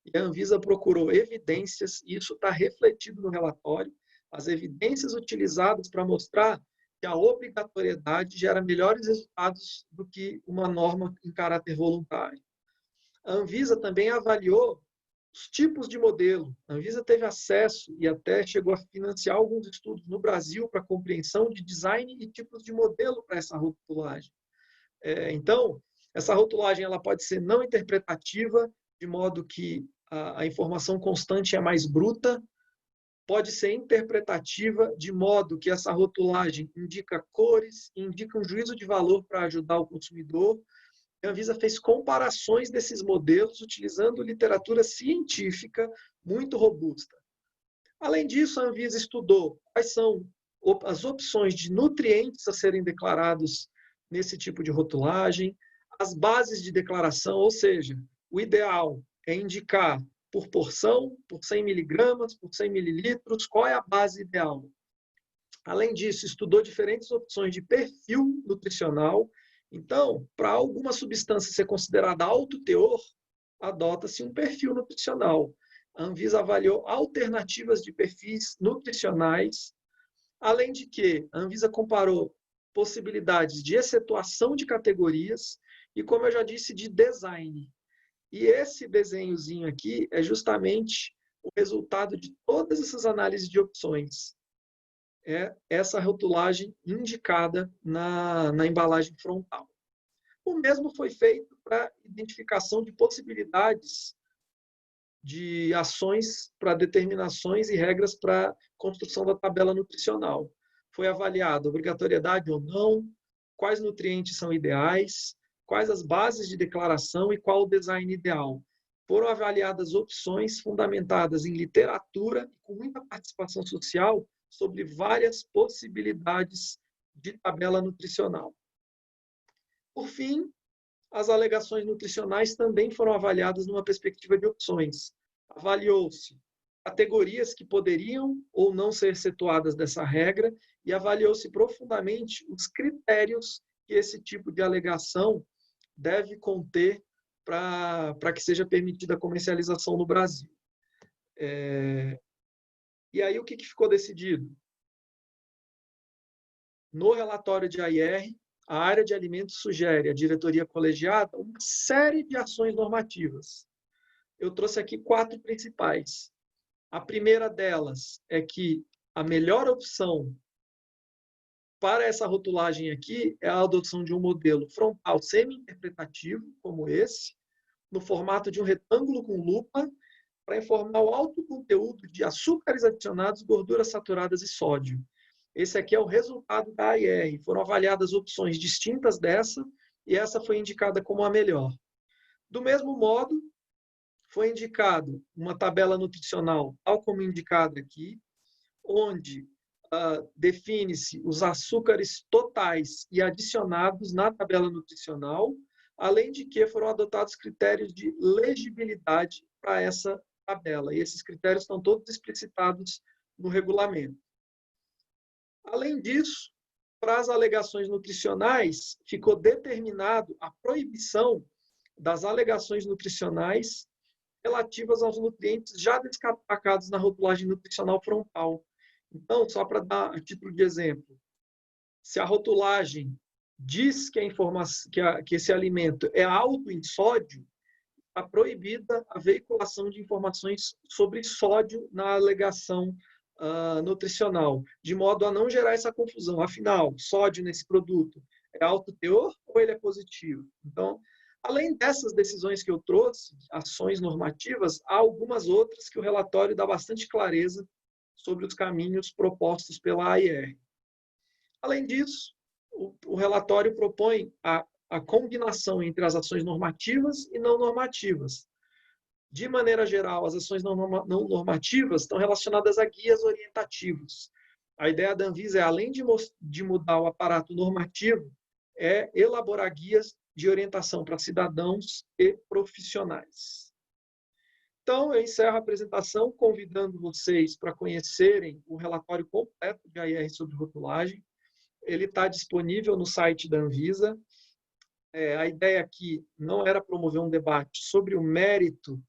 Speaker 3: e a Anvisa procurou evidências, e isso está refletido no relatório, as evidências utilizadas para mostrar que a obrigatoriedade gera melhores resultados do que uma norma em caráter voluntário. A Anvisa também avaliou os tipos de modelo. A Anvisa teve acesso e até chegou a financiar alguns estudos no Brasil para compreensão de design e tipos de modelo para essa rotulagem. Então, essa rotulagem ela pode ser não interpretativa, de modo que a informação constante é mais bruta, pode ser interpretativa, de modo que essa rotulagem indica cores, indica um juízo de valor para ajudar o consumidor. A Anvisa fez comparações desses modelos utilizando literatura científica muito robusta. Além disso, a Anvisa estudou quais são as opções de nutrientes a serem declarados nesse tipo de rotulagem, as bases de declaração, ou seja, o ideal é indicar por porção, por 100 miligramas, por 100 mililitros, qual é a base ideal. Além disso, estudou diferentes opções de perfil nutricional. Então, para alguma substância ser considerada alto teor, adota-se um perfil nutricional. A Anvisa avaliou alternativas de perfis nutricionais, além de que a Anvisa comparou possibilidades de excetuação de categorias e, como eu já disse, de design. E esse desenhozinho aqui é justamente o resultado de todas essas análises de opções. É essa rotulagem indicada na embalagem frontal. O mesmo foi feito para identificação de possibilidades de ações para determinações e regras para construção da tabela nutricional. Foi avaliada obrigatoriedade ou não, quais nutrientes são ideais, quais as bases de declaração e qual o design ideal. Foram avaliadas opções fundamentadas em literatura e com muita participação social sobre várias possibilidades de tabela nutricional. Por fim, as alegações nutricionais também foram avaliadas numa perspectiva de opções. Avaliou-se categorias que poderiam ou não ser excetuadas dessa regra e avaliou-se profundamente os critérios que esse tipo de alegação deve conter para que seja permitida a comercialização no Brasil. E aí o que ficou decidido? no relatório de AIR, a área de alimentos sugere à diretoria colegiada uma série de ações normativas. Eu trouxe aqui 4 principais. A primeira delas é que a melhor opção para essa rotulagem aqui é a adoção de um modelo frontal semi-interpretativo, como esse, no formato de um retângulo com lupa, para informar o alto conteúdo de açúcares adicionados, gorduras saturadas e sódio. Esse aqui é o resultado da AIR. Foram avaliadas opções distintas dessa, e essa foi indicada como a melhor. Do mesmo modo, foi indicado uma tabela nutricional, tal como indicada aqui, onde define-se os açúcares totais e adicionados na tabela nutricional, além de que foram adotados critérios de legibilidade para essa tabela. E esses critérios estão todos explicitados no regulamento. Além disso, para as alegações nutricionais, ficou determinado a proibição das alegações nutricionais relativas aos nutrientes já destacados na rotulagem nutricional frontal. Então, só para dar a título de exemplo, se a rotulagem diz que esse alimento é alto em sódio, está proibida a veiculação de informações sobre sódio na alegação nutricional, de modo a não gerar essa confusão. Afinal, sódio nesse produto é alto teor ou ele é positivo? Então, além dessas decisões que eu trouxe, ações normativas, há algumas outras que o relatório dá bastante clareza sobre os caminhos propostos pela AIR. Além disso, o relatório propõe a combinação entre as ações normativas e não normativas. De maneira geral, as ações não normativas estão relacionadas a guias orientativos. A ideia da Anvisa é, além de mudar o aparato normativo, é elaborar guias de orientação para cidadãos e profissionais. Então, eu encerro a apresentação convidando vocês para conhecerem o relatório completo de AIR sobre rotulagem. Ele está disponível no site da Anvisa. A ideia aqui não era promover um debate sobre o mérito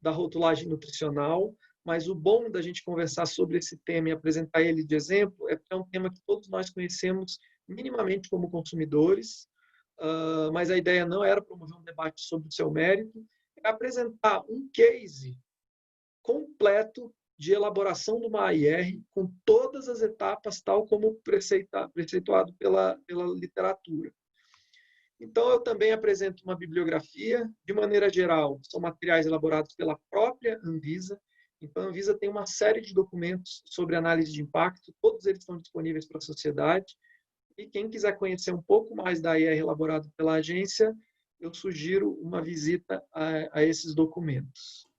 Speaker 3: da rotulagem nutricional, mas o bom da gente conversar sobre esse tema e apresentar ele de exemplo é porque é um tema que todos nós conhecemos minimamente como consumidores, mas a ideia não era promover um debate sobre o seu mérito, é apresentar um case completo de elaboração de uma AIR com todas as etapas, tal como preceituado pela literatura. Então, eu também apresento uma bibliografia. De maneira geral, são materiais elaborados pela própria Anvisa. Então, a Anvisa tem uma série de documentos sobre análise de impacto. Todos eles estão disponíveis para a sociedade. E quem quiser conhecer um pouco mais da AIR elaborado pela agência, eu sugiro uma visita a esses documentos.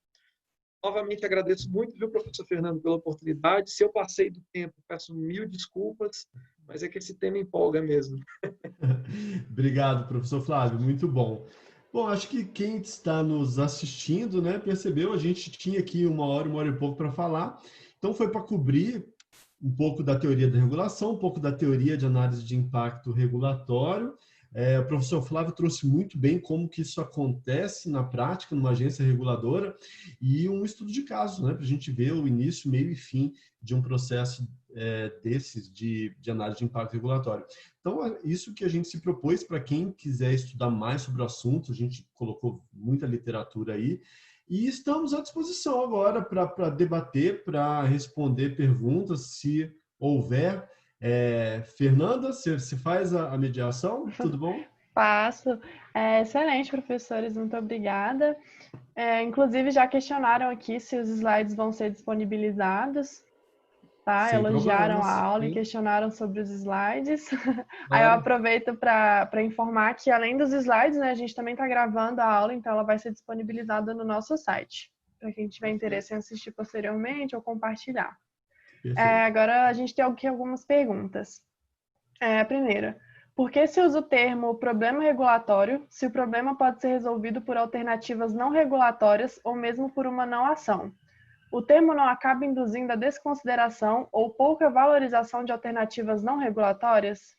Speaker 3: Novamente, agradeço muito, viu, professor Fernando, pela oportunidade. Se eu passei do tempo, peço 1000 desculpas, mas é que esse tema empolga mesmo.
Speaker 1: Obrigado, professor Flávio, muito bom. Bom, acho que quem está nos assistindo, né, percebeu, a gente tinha aqui uma hora e pouco para falar, então foi para cobrir um pouco da teoria da regulação, um pouco da teoria de análise de impacto regulatório. O professor Flávio trouxe muito bem como que isso acontece na prática, numa agência reguladora, e um estudo de caso, né, para a gente ver o início, meio e fim de um processo desses de análise de impacto regulatório. Então, é isso que a gente se propôs para quem quiser estudar mais sobre o assunto, a gente colocou muita literatura aí, e estamos à disposição agora para debater, para responder perguntas, se houver. Fernanda, você faz a mediação? Tudo bom?
Speaker 2: Faço. Excelente, professores, muito obrigada. Inclusive, já questionaram aqui se os slides vão ser disponibilizados, tá?
Speaker 1: Sem
Speaker 2: Elogiaram
Speaker 1: problemas,
Speaker 2: a aula
Speaker 1: sim.
Speaker 2: E questionaram sobre os slides.
Speaker 1: Claro.
Speaker 2: Aí eu aproveito para informar que, além dos slides, né, a gente também está gravando a aula, então ela vai ser disponibilizada no nosso site, para quem tiver interesse em assistir posteriormente ou compartilhar. Agora, a gente tem aqui algumas perguntas. A primeira, por que se usa o termo problema regulatório se o problema pode ser resolvido por alternativas não regulatórias ou mesmo por uma não ação? O termo não acaba induzindo a desconsideração ou pouca valorização de alternativas não regulatórias?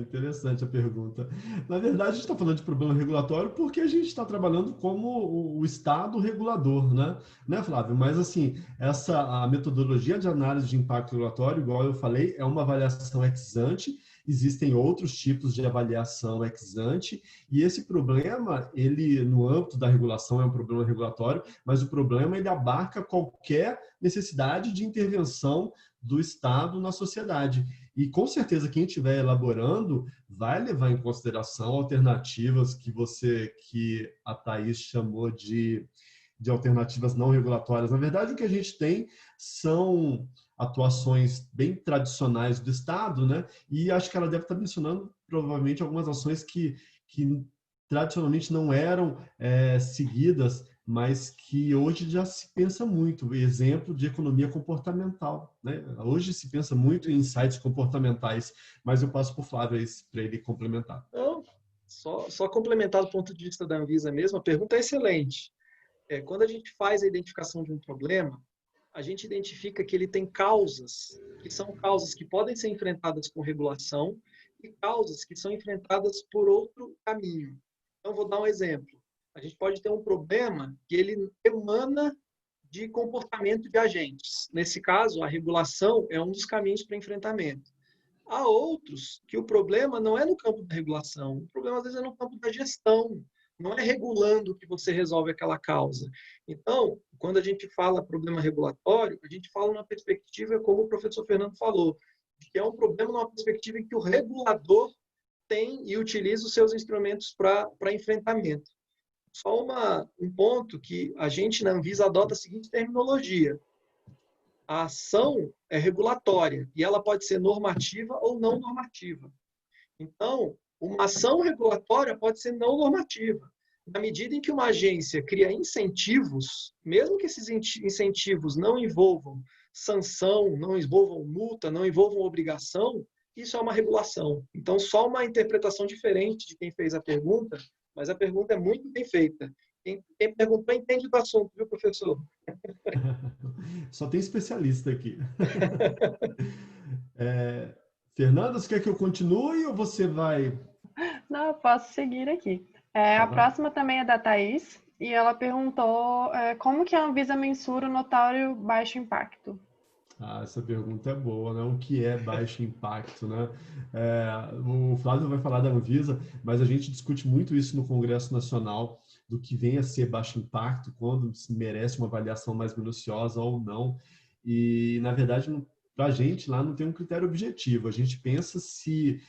Speaker 1: Interessante a pergunta. Na verdade, a gente está falando de problema regulatório porque a gente está trabalhando como o Estado regulador, né, Flávio? Mas, assim, a metodologia de análise de impacto regulatório, igual eu falei, é uma avaliação ex ante. Existem outros tipos de avaliação ex ante, e esse problema, ele, no âmbito da regulação, é um problema regulatório, mas o problema, ele abarca qualquer necessidade de intervenção do Estado na sociedade. E com certeza quem estiver elaborando vai levar em consideração alternativas que a Thaís chamou de alternativas não regulatórias. Na verdade, o que a gente tem são atuações bem tradicionais do Estado, né? E acho que ela deve estar mencionando provavelmente algumas ações que tradicionalmente não eram seguidas, mas que hoje já se pensa muito. Exemplo de economia comportamental, né? Hoje se pensa muito em insights comportamentais, mas eu passo para o Flávio para ele complementar.
Speaker 3: Não, só complementar do ponto de vista da Anvisa mesmo, a pergunta é excelente. Quando a gente faz a identificação de um problema, a gente identifica que ele tem causas, que são causas que podem ser enfrentadas com regulação e causas que são enfrentadas por outro caminho. Então, vou dar um exemplo. A gente pode ter um problema que ele emana de comportamento de agentes. Nesse caso, a regulação é um dos caminhos para enfrentamento. Há outros que o problema não é no campo da regulação, o problema às vezes é no campo da gestão, não é regulando que você resolve aquela causa. Então, quando a gente fala problema regulatório, a gente fala numa perspectiva, como o professor Fernando falou, que é um problema numa perspectiva em que o regulador tem e utiliza os seus instrumentos para enfrentamento. Só um ponto que a gente na Anvisa adota a seguinte terminologia: a ação é regulatória e ela pode ser normativa ou não normativa. Então, uma ação regulatória pode ser não normativa. Na medida em que uma agência cria incentivos, mesmo que esses incentivos não envolvam sanção, não envolvam multa, não envolvam obrigação, isso é uma regulação. Então, só uma interpretação diferente de quem fez a pergunta, mas a pergunta é muito bem feita. Quem perguntou entende do assunto, viu, professor?
Speaker 1: Só tem especialista aqui. Fernanda, você quer que eu continue ou você vai?
Speaker 2: Não, eu posso seguir aqui. A próxima também é da Thaís, e ela perguntou como que a Anvisa mensura o notório baixo impacto?
Speaker 1: Essa pergunta é boa, né? O que é baixo impacto, né? O Flávio vai falar da Anvisa, mas a gente discute muito isso no Congresso Nacional, do que vem a ser baixo impacto, quando se merece uma avaliação mais minuciosa ou não. E, na verdade, para a gente lá não tem um critério objetivo. A gente pensa se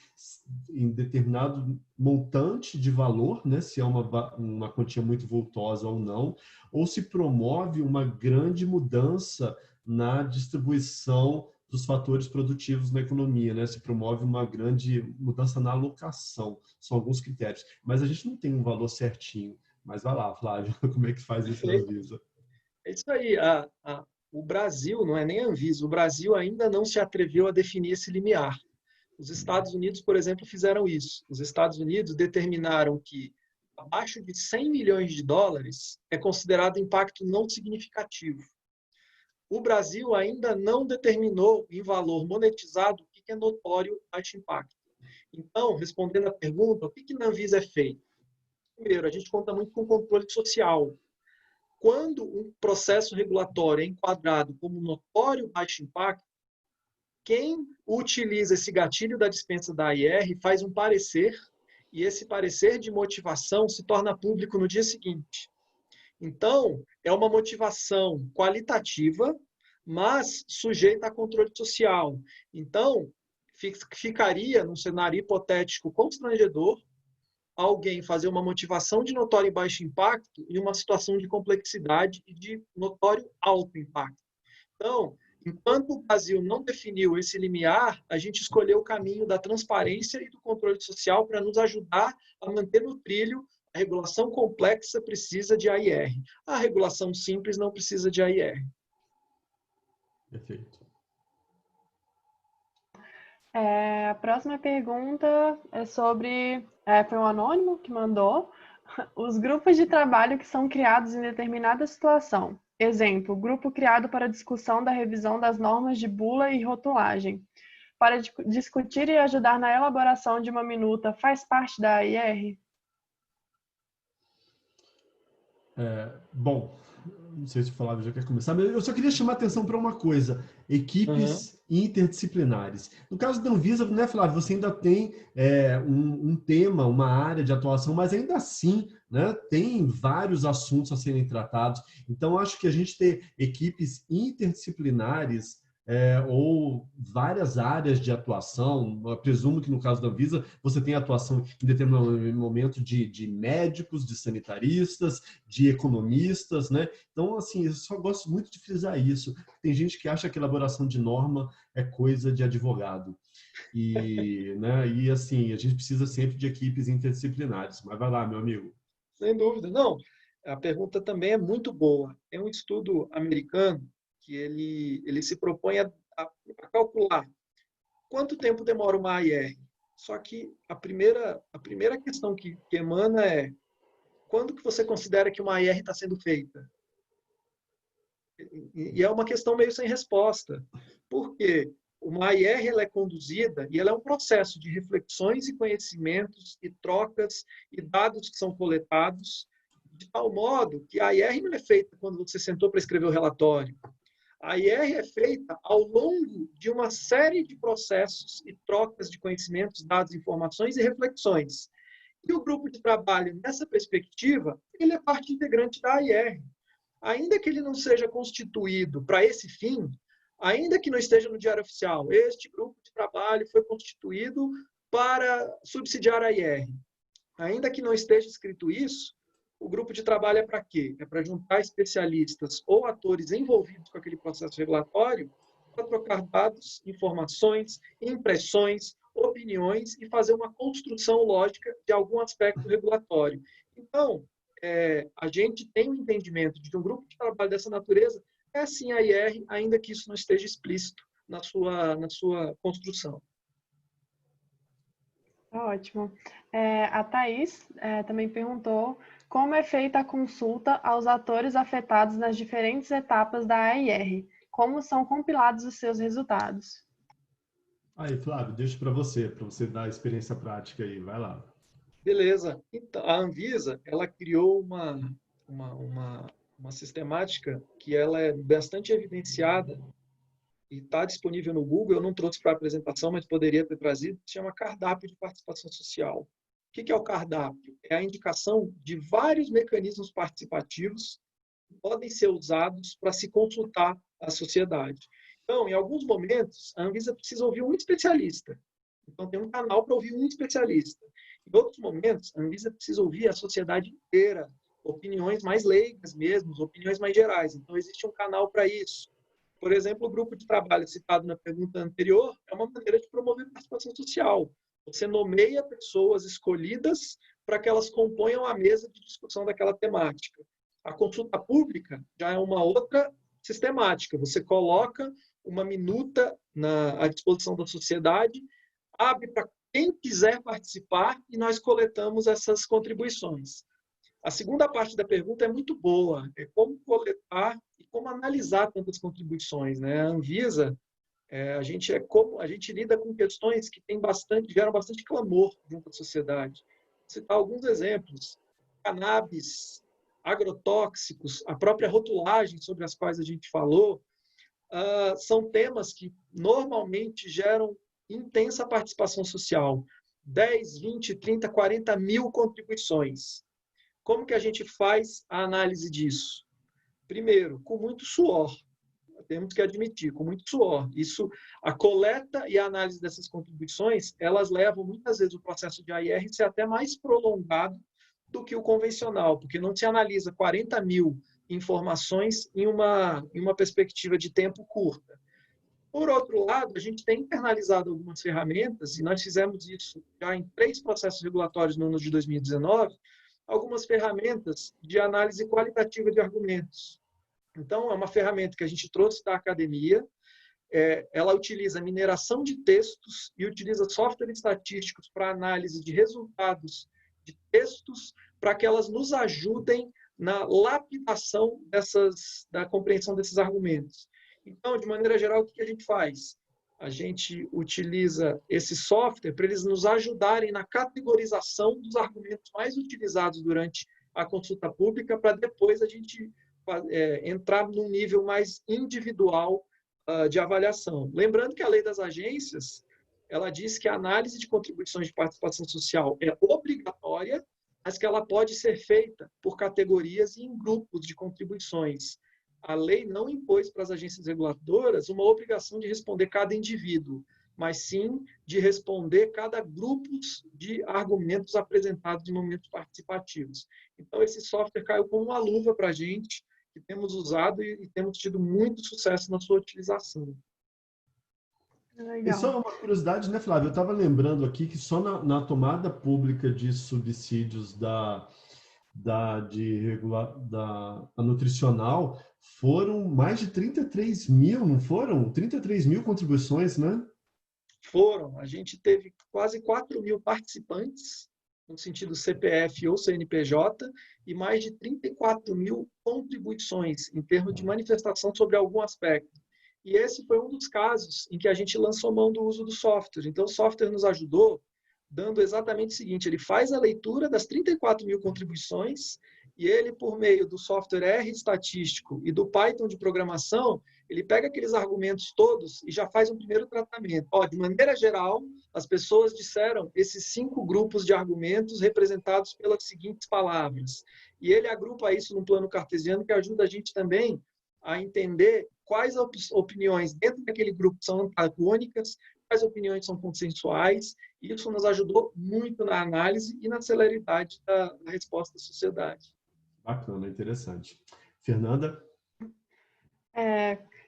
Speaker 1: em determinado montante de valor, né? Se é uma quantia muito vultosa ou não, ou se promove uma grande mudança na distribuição dos fatores produtivos na economia, né? Se promove uma grande mudança na alocação. São alguns critérios. Mas a gente não tem um valor certinho. Mas vai lá, Flávio, como é que faz isso na Anvisa?
Speaker 3: É isso aí. O Brasil, não é nem a Anvisa, o Brasil ainda não se atreveu a definir esse limiar. Os Estados Unidos, por exemplo, fizeram isso. Os Estados Unidos determinaram que abaixo de 100 milhões de dólares é considerado impacto não significativo. O Brasil ainda não determinou em valor monetizado o que é notório baixo impacto. Então, respondendo à pergunta, o que na Anvisa é feito? Primeiro, a gente conta muito com controle social. Quando um processo regulatório é enquadrado como notório baixo impacto, quem utiliza esse gatilho da dispensa da AIR faz um parecer, e esse parecer de motivação se torna público no dia seguinte. Então, é uma motivação qualitativa, mas sujeita a controle social. Então, ficaria, num cenário hipotético constrangedor, alguém fazer uma motivação de notório baixo impacto em uma situação de complexidade e de notório alto impacto. Então, enquanto o Brasil não definiu esse limiar, a gente escolheu o caminho da transparência e do controle social para nos ajudar a manter no trilho. A regulação complexa precisa de AIR. A regulação simples não precisa de AIR.
Speaker 1: Perfeito.
Speaker 2: A próxima pergunta é sobre... foi um anônimo que mandou. Os grupos de trabalho que são criados em determinada situação. Exemplo, grupo criado para discussão da revisão das normas de bula e rotulagem. para discutir e ajudar na elaboração de uma minuta faz parte da AIR?
Speaker 1: Bom, não sei se o Flávio já quer começar, mas eu só queria chamar a atenção para uma coisa: equipes interdisciplinares. No caso da Anvisa, né, Flávio, você ainda tem um tema, uma área de atuação, mas ainda assim, né, tem vários assuntos a serem tratados. Então, acho que a gente ter equipes interdisciplinares ou várias áreas de atuação, eu presumo que no caso da Anvisa você tem atuação em determinado momento de médicos, de sanitaristas, de economistas, né? Então, assim, eu só gosto muito de frisar isso. Tem gente que acha que elaboração de norma é coisa de advogado. Né, e assim, a gente precisa sempre de equipes interdisciplinares. Mas vai lá, meu amigo.
Speaker 3: Sem dúvida. Não, a pergunta também é muito boa. Tem um estudo americano que ele se propõe a calcular quanto tempo demora uma AIR. Só que a primeira questão que emana é: quando que você considera que uma AIR está sendo feita? E é uma questão meio sem resposta. Por quê? Uma AIR ela é conduzida e ela é um processo de reflexões e conhecimentos e trocas e dados que são coletados de tal modo que a AIR não é feita quando você sentou para escrever o relatório. A IR é feita ao longo de uma série de processos e trocas de conhecimentos, dados, informações e reflexões. E o grupo de trabalho, nessa perspectiva, ele é parte integrante da IR. Ainda que ele não seja constituído para esse fim, ainda que não esteja no Diário Oficial, este grupo de trabalho foi constituído para subsidiar a IR. Ainda que não esteja escrito isso, o grupo de trabalho é para quê? É para juntar especialistas ou atores envolvidos com aquele processo regulatório para trocar dados, informações, impressões, opiniões e fazer uma construção lógica de algum aspecto regulatório. Então, a gente tem um entendimento de que um grupo de trabalho dessa natureza é sim a IR, ainda que isso não esteja explícito na sua construção.
Speaker 2: Ótimo. A Thaís também perguntou como é feita a consulta aos atores afetados nas diferentes etapas da AIR, como são compilados os seus resultados.
Speaker 1: Aí, Flávio, deixo para você dar a experiência prática aí, vai lá.
Speaker 3: Beleza. Então, a Anvisa, ela criou uma sistemática que ela é bastante evidenciada e está disponível no Google. Eu não trouxe para a apresentação, mas poderia ter trazido. Se chama Cardápio de Participação Social. O que é o cardápio? É a indicação de vários mecanismos participativos que podem ser usados para se consultar a sociedade. Então, em alguns momentos, a Anvisa precisa ouvir um especialista. Então, tem um canal para ouvir um especialista. Em outros momentos, a Anvisa precisa ouvir a sociedade inteira, opiniões mais leigas mesmo, opiniões mais gerais. Então, existe um canal para isso. Por exemplo, o grupo de trabalho citado na pergunta anterior é uma maneira de promover participação social. Você nomeia pessoas escolhidas para que elas componham a mesa de discussão daquela temática. A consulta pública já é uma outra sistemática. Você coloca uma minuta à disposição da sociedade, abre para quem quiser participar e nós coletamos essas contribuições. A segunda parte da pergunta é muito boa, é como coletar e como analisar tantas contribuições, né? A Anvisa, a gente lida com questões que geram bastante clamor junto à sociedade. Vou citar alguns exemplos: cannabis, agrotóxicos, a própria rotulagem sobre as quais a gente falou, são temas que normalmente geram intensa participação social. 10, 20, 30, 40 mil contribuições. Como que a gente faz a análise disso? Primeiro, com muito suor. Temos que admitir, com muito suor. A coleta e a análise dessas contribuições, elas levam muitas vezes o processo de AIR a ser até mais prolongado do que o convencional, porque não se analisa 40 mil informações em uma perspectiva de tempo curta. Por outro lado, a gente tem internalizado algumas ferramentas, e nós fizemos isso já em 3 processos regulatórios no ano de 2019, algumas ferramentas de análise qualitativa de argumentos. Então, é uma ferramenta que a gente trouxe da academia, ela utiliza mineração de textos e utiliza softwares estatísticos para análise de resultados de textos, para que elas nos ajudem na lapidação da compreensão desses argumentos. Então, de maneira geral, o que a gente faz? a gente utiliza esse software para eles nos ajudarem na categorização dos argumentos mais utilizados durante a consulta pública, para depois a gente entrar num nível mais individual de avaliação. Lembrando que a lei das agências, ela diz que a análise de contribuições de participação social é obrigatória, mas que ela pode ser feita por categorias e em grupos de contribuições. A lei não impôs para as agências reguladoras uma obrigação de responder cada indivíduo, mas sim de responder cada grupo de argumentos apresentados em momentos participativos. Então, esse software caiu como uma luva para a gente, que temos usado e temos tido muito sucesso na sua utilização.
Speaker 1: E só uma curiosidade, né, Flávio? Eu estava lembrando aqui que só na tomada pública de subsídios da nutricional foram mais de 33 mil, não foram? 33 mil contribuições, né?
Speaker 3: Foram. A gente teve quase 4 mil participantes, no sentido CPF ou CNPJ, e mais de 34 mil contribuições em termos de manifestação sobre algum aspecto. E esse foi um dos casos em que a gente lançou mão do uso do software. Então, o software nos ajudou dando exatamente o seguinte: ele faz a leitura das 34 mil contribuições e ele, por meio do software R estatístico e do Python de programação, ele pega aqueles argumentos todos e já faz um primeiro tratamento. De maneira geral, as pessoas disseram esses 5 grupos de argumentos representados pelas seguintes palavras. E ele agrupa isso num plano cartesiano que ajuda a gente também a entender quais opiniões dentro daquele grupo são antagônicas, quais opiniões são consensuais. Isso nos ajudou muito na análise e na celeridade da resposta da sociedade.
Speaker 1: Bacana, interessante. Fernanda?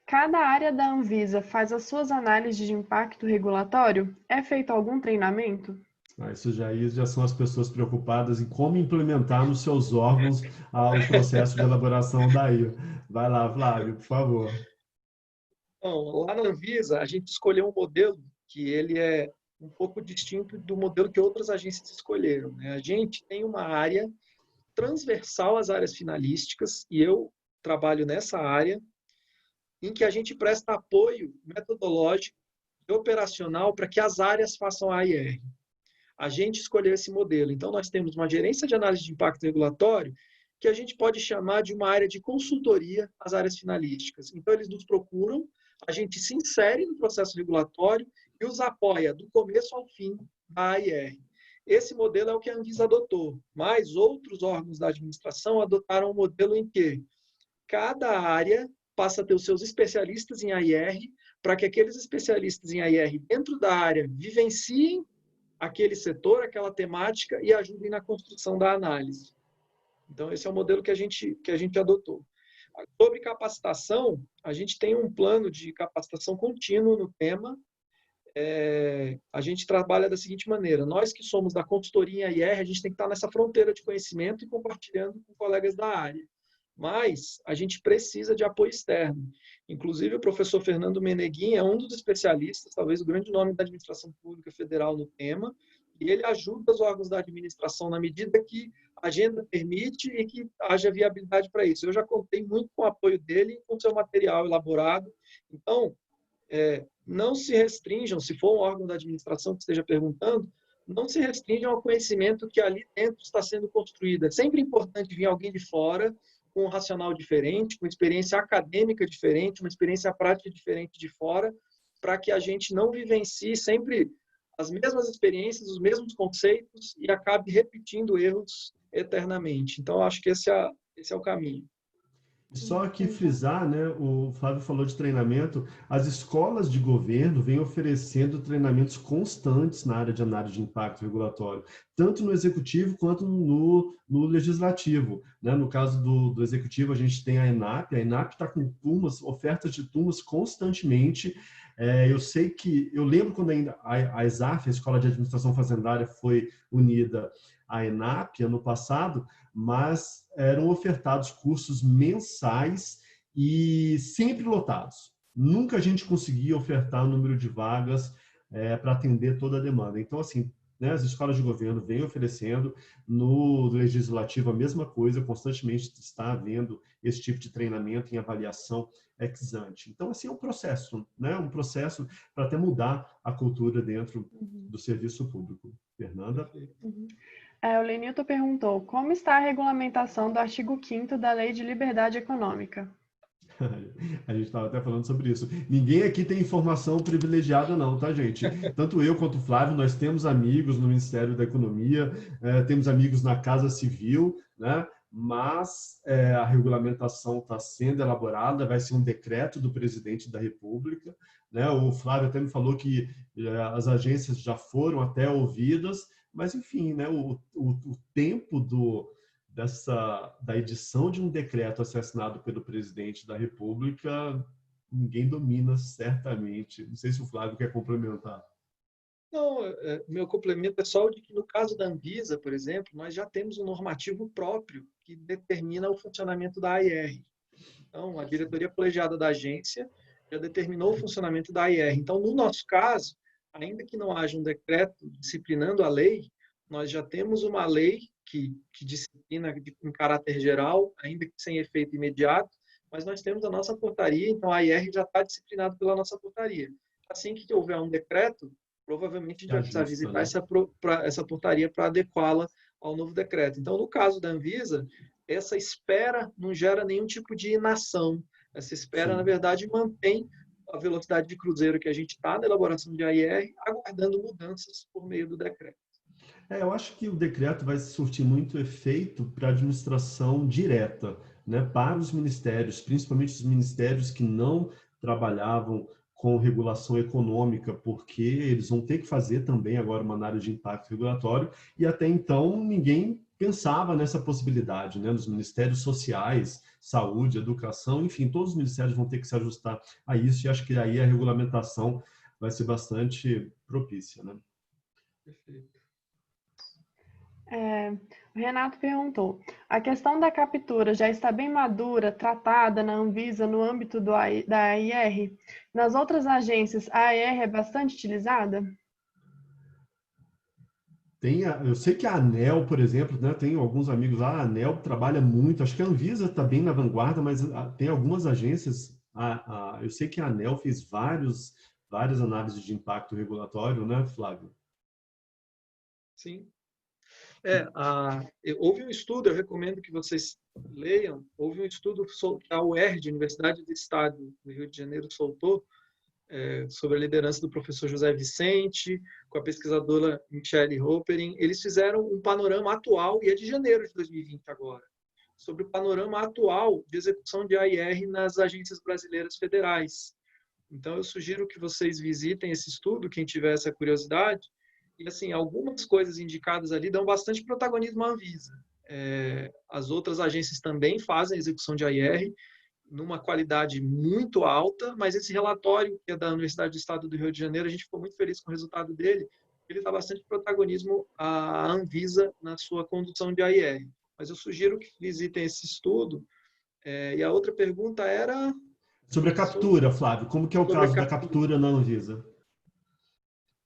Speaker 2: Cada área da Anvisa faz as suas análises de impacto regulatório? É feito algum treinamento?
Speaker 1: Isso já são as pessoas preocupadas em como implementar nos seus órgãos o processo de elaboração da IA. Vai lá, Flávio, por favor.
Speaker 3: Então, lá na Anvisa, a gente escolheu um modelo que ele é um pouco distinto do modelo que outras agências escolheram, né? A gente tem uma área transversal às áreas finalísticas, e eu trabalho nessa área, em que a gente presta apoio metodológico e operacional para que as áreas façam a AIR. A gente escolheu esse modelo. Então, nós temos uma gerência de análise de impacto regulatório que a gente pode chamar de uma área de consultoria às áreas finalísticas. Então, eles nos procuram, a gente se insere no processo regulatório e os apoia do começo ao fim da AIR. Esse modelo é o que a Anvisa adotou, mas outros órgãos da administração adotaram um modelo em que cada área passa a ter os seus especialistas em AIR, para que aqueles especialistas em AIR dentro da área vivenciem aquele setor, aquela temática e ajudem na construção da análise. Então, esse é o modelo que a gente adotou. Sobre capacitação, a gente tem um plano de capacitação contínuo no tema. A gente trabalha da seguinte maneira: nós que somos da consultoria em AIR, a gente tem que estar nessa fronteira de conhecimento e compartilhando com colegas da área. Mas a gente precisa de apoio externo. Inclusive, o professor Fernando Meneguin é um dos especialistas, talvez o grande nome da administração pública federal no tema, e ele ajuda os órgãos da administração na medida que a agenda permite e que haja viabilidade para isso. Eu já contei muito com o apoio dele e com o seu material elaborado. Então, não se restringam, se for um órgão da administração que esteja perguntando, não se restringam ao conhecimento que ali dentro está sendo construído. É sempre importante vir alguém de fora, com um racional diferente, com experiência acadêmica diferente, uma experiência prática diferente de fora, para que a gente não vivencie sempre as mesmas experiências, os mesmos conceitos e acabe repetindo erros eternamente. Então, acho que esse é o caminho.
Speaker 1: Só aqui frisar, né, o Flávio falou de treinamento, as escolas de governo vêm oferecendo treinamentos constantes na área de análise de impacto regulatório, tanto no executivo quanto no legislativo, né? No caso do executivo, a gente tem a ENAP está com ofertas de turmas constantemente. Eu lembro quando ainda a ESAF, a Escola de Administração Fazendária, foi unida à ENAP ano passado, mas eram ofertados cursos mensais e sempre lotados. Nunca a gente conseguia ofertar o número de vagas para atender toda a demanda. Então, assim, né? As escolas de governo vêm oferecendo, no legislativo a mesma coisa, constantemente está havendo esse tipo de treinamento em avaliação ex ante. Então, assim, é um processo, né? Um processo para até mudar a cultura dentro do serviço público. Fernanda?
Speaker 2: Uhum. O Lenilton perguntou, como está a regulamentação do artigo 5º da Lei de Liberdade Econômica?
Speaker 1: A gente estava até falando sobre isso. Ninguém aqui tem informação privilegiada não, tá, gente? Tanto eu quanto o Flávio, nós temos amigos no Ministério da Economia, temos amigos na Casa Civil, né? Mas a regulamentação está sendo elaborada, vai ser um decreto do presidente da República, né? O Flávio até me falou que as agências já foram até ouvidas, mas enfim, né? O tempo da edição de um decreto assinado pelo presidente da República, ninguém domina certamente. Não sei se o Flávio quer complementar.
Speaker 3: Não, meu complemento é só o de que, no caso da Anvisa, por exemplo, nós já temos um normativo próprio que determina o funcionamento da AIR. Então, a diretoria colegiada da agência já determinou o funcionamento da AIR. Então, no nosso caso, ainda que não haja um decreto disciplinando a lei, nós já temos uma lei que disciplina em caráter geral, ainda que sem efeito imediato, mas nós temos a nossa portaria, então a AIR já está disciplinado pela nossa portaria. Assim que houver um decreto, provavelmente a gente vai precisar visitar, né, essa portaria para adequá-la ao novo decreto. Então, no caso da Anvisa, essa espera não gera nenhum tipo de inação. Essa espera, na verdade, mantém a velocidade de cruzeiro que a gente está na elaboração de AIR, aguardando mudanças por meio do decreto.
Speaker 1: Eu acho que o decreto vai surtir muito efeito para a administração direta, né, para os ministérios, principalmente os ministérios que não trabalhavam com regulação econômica, porque eles vão ter que fazer também agora uma análise de impacto regulatório, e até então ninguém pensava nessa possibilidade, né, nos ministérios sociais, saúde, educação, enfim, todos os ministérios vão ter que se ajustar a isso, e acho que aí a regulamentação vai ser bastante propícia, né?
Speaker 3: Perfeito.
Speaker 2: O Renato perguntou, a questão da captura já está bem madura, tratada na Anvisa no âmbito da AIR? Nas outras agências, a AIR é bastante utilizada?
Speaker 1: Eu sei que a ANEEL, por exemplo, né, tem alguns amigos lá, a ANEEL trabalha muito, acho que a Anvisa está bem na vanguarda, mas tem algumas agências, eu sei que a ANEEL fez várias análises de impacto regulatório, né, Flávio?
Speaker 3: Sim. Houve um estudo, eu recomendo que vocês leiam, houve um estudo que a UERJ, Universidade do Estado do Rio de Janeiro, soltou, sobre a liderança do professor José Vicente, com a pesquisadora Michele Hopperin. Eles fizeram um panorama atual, e é de janeiro de 2020 agora, sobre o panorama atual de execução de AIR nas agências brasileiras federais. Então, eu sugiro que vocês visitem esse estudo, quem tiver essa curiosidade. E, assim, algumas coisas indicadas ali dão bastante protagonismo à Anvisa. As outras agências também fazem a execução de AIR numa qualidade muito alta, mas esse relatório, que é da Universidade do Estado do Rio de Janeiro, a gente ficou muito feliz com o resultado dele. Ele dá bastante protagonismo à Anvisa na sua condução de AIR. Mas eu sugiro que visitem esse estudo. E a outra pergunta era...
Speaker 1: Sobre a captura, Flávio. Como que é o caso da captura na Anvisa?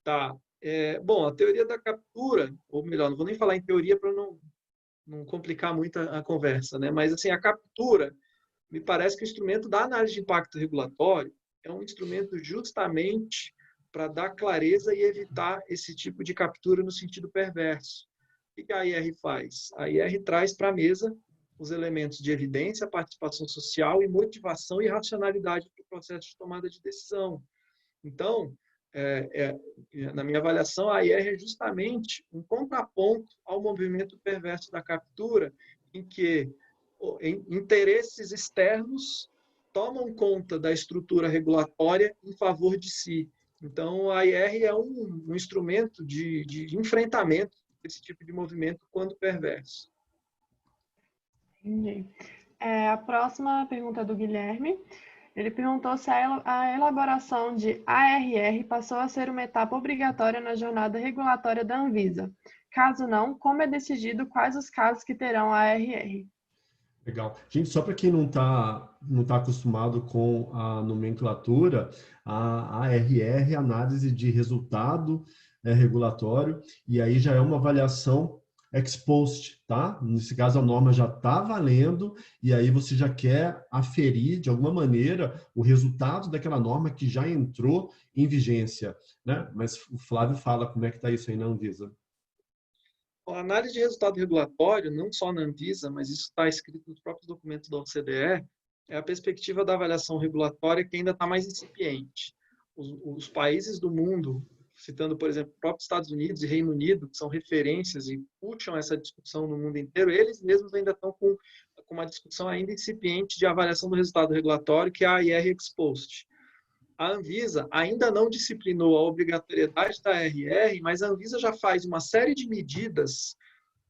Speaker 3: Tá. Bom, a teoria da captura, ou melhor, não vou nem falar em teoria para não complicar muito a conversa, né? Mas, assim, a captura, me parece que o instrumento da análise de impacto regulatório é um instrumento justamente para dar clareza e evitar esse tipo de captura no sentido perverso. O que a AIR faz? A AIR traz para a mesa os elementos de evidência, participação social e motivação e racionalidade para o processo de tomada de decisão. Então, na minha avaliação, a AIR é justamente um contraponto ao movimento perverso da captura, em que interesses externos tomam conta da estrutura regulatória em favor de si. Então, a AIR é um instrumento de enfrentamento desse tipo de movimento quando perverso.
Speaker 2: Entendi. A próxima pergunta é do Guilherme. Ele perguntou se a elaboração de ARR passou a ser uma etapa obrigatória na jornada regulatória da Anvisa. Caso não, como é decidido quais os casos que terão a ARR?
Speaker 1: Legal. Gente, só para quem não tá acostumado com a nomenclatura, a ARR é análise de resultado regulatório, e aí já é uma avaliação ex post, tá? Nesse caso, a norma já está valendo, e aí você já quer aferir, de alguma maneira, o resultado daquela norma que já entrou em vigência, né? Mas o Flávio fala como é que está isso aí na Anvisa.
Speaker 3: A análise de resultado regulatório, não só na Anvisa, mas isso está escrito nos próprios documentos da OCDE, é a perspectiva da avaliação regulatória que ainda está mais incipiente. Os países do mundo, citando, por exemplo, os próprios Estados Unidos e Reino Unido, que são referências e puxam essa discussão no mundo inteiro, eles mesmos ainda estão com uma discussão ainda incipiente de avaliação do resultado regulatório, que é a IR ex post. A Anvisa ainda não disciplinou a obrigatoriedade da ARR, mas a Anvisa já faz uma série de medidas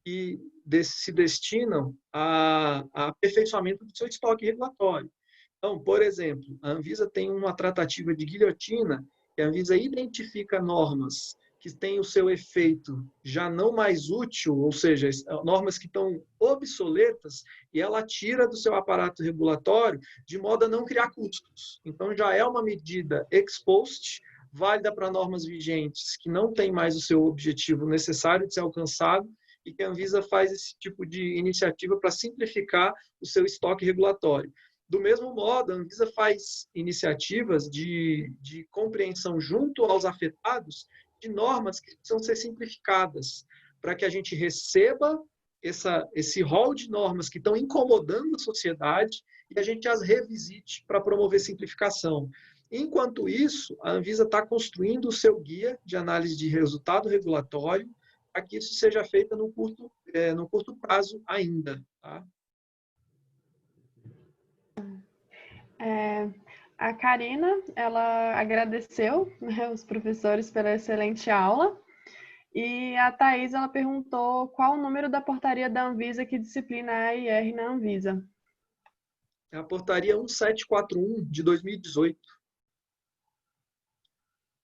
Speaker 3: que se destinam a aperfeiçoamento do seu estoque regulatório. Então, por exemplo, a Anvisa tem uma tratativa de guilhotina, que a Anvisa identifica normas que têm o seu efeito já não mais útil, ou seja, normas que estão obsoletas, e ela tira do seu aparato regulatório de modo a não criar custos. Então, já é uma medida ex post, válida para normas vigentes que não têm mais o seu objetivo necessário de ser alcançado, e que a Anvisa faz esse tipo de iniciativa para simplificar o seu estoque regulatório. Do mesmo modo, a Anvisa faz iniciativas de compreensão junto aos afetados de normas que precisam ser simplificadas, para que a gente receba esse rol de normas que estão incomodando a sociedade e a gente as revisite para promover simplificação. Enquanto isso, a Anvisa está construindo o seu guia de análise de resultado regulatório, para que isso seja feito no curto prazo ainda. Tá?
Speaker 2: A Karina, ela agradeceu, né, os professores pela excelente aula. E a Thaís, ela perguntou qual o número da portaria da Anvisa que disciplina a IR na Anvisa.
Speaker 3: É a portaria 1741 de 2018.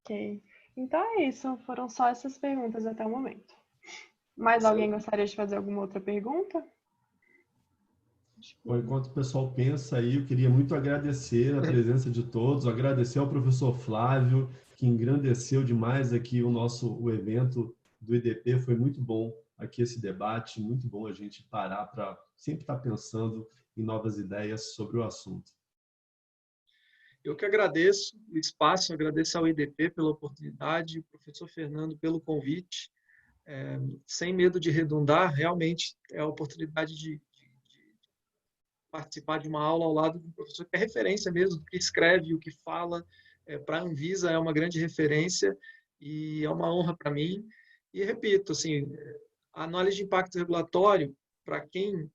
Speaker 2: Ok. Então é isso. Foram só essas perguntas até o momento. Mais alguém gostaria de fazer alguma outra pergunta?
Speaker 1: Bom, enquanto o pessoal pensa aí, eu queria muito agradecer a presença de todos, agradecer ao professor Flávio, que engrandeceu demais aqui o evento do IDP. Foi muito bom aqui esse debate, muito bom a gente parar para sempre estar pensando em novas ideias sobre o assunto.
Speaker 3: Eu que agradeço o espaço, agradeço ao IDP pela oportunidade, o professor Fernando pelo convite. Sem medo de redundar, realmente é a oportunidade de participar de uma aula ao lado de um professor que é referência mesmo, que escreve, o que fala. Para a Anvisa é uma grande referência e é uma honra para mim. E repito, assim, a análise de impacto regulatório, para quem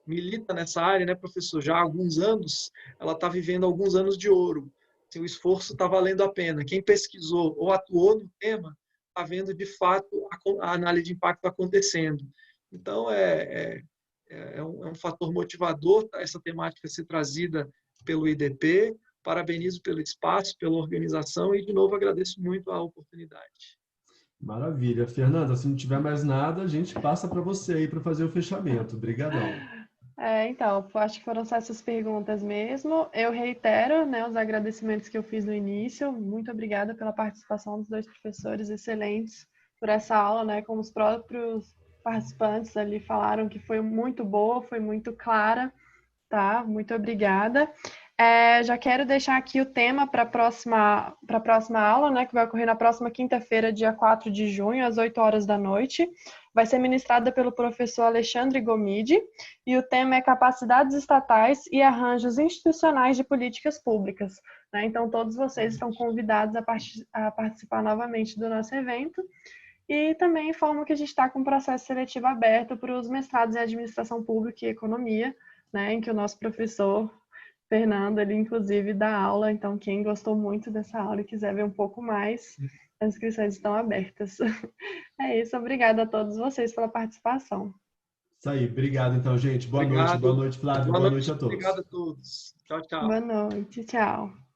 Speaker 3: milita nessa área, né, professor, já há alguns anos, ela está vivendo alguns anos de ouro. Assim, o esforço está valendo a pena. Quem pesquisou ou atuou no tema está vendo, de fato, a análise de impacto acontecendo. Então, é um fator motivador essa temática ser trazida pelo IDP. Parabenizo pelo espaço, pela organização e, de novo, agradeço muito a oportunidade.
Speaker 1: Maravilha. Fernanda, se não tiver mais nada, a gente passa para você aí para fazer o fechamento. Obrigadão.
Speaker 2: Então, acho que foram só essas perguntas mesmo. Eu reitero, né, os agradecimentos que eu fiz no início. Muito obrigada pela participação dos dois professores excelentes por essa aula, né, como os próprios participantes ali falaram que foi muito boa, foi muito clara, tá? Muito obrigada. Já quero deixar aqui o tema para a próxima aula, né, que vai ocorrer na próxima quinta-feira, dia 4 de junho, às 8 horas da noite. Vai ser ministrada pelo professor Alexandre Gomide, e o tema é Capacidades Estatais e Arranjos Institucionais de Políticas Públicas. Né? Então, todos vocês estão convidados a participar novamente do nosso evento. E também informo que a gente está com um processo seletivo aberto para os mestrados em Administração Pública e Economia, né, em que o nosso professor Fernando, ele inclusive dá aula. Então, quem gostou muito dessa aula e quiser ver um pouco mais, as inscrições estão abertas. É isso, obrigada a todos vocês pela participação.
Speaker 1: Isso aí, obrigado então, gente. Boa
Speaker 3: Obrigado.
Speaker 1: noite, Flávio, boa noite a todos.
Speaker 3: Obrigado a todos. Tchau, tchau.
Speaker 2: Boa noite, tchau.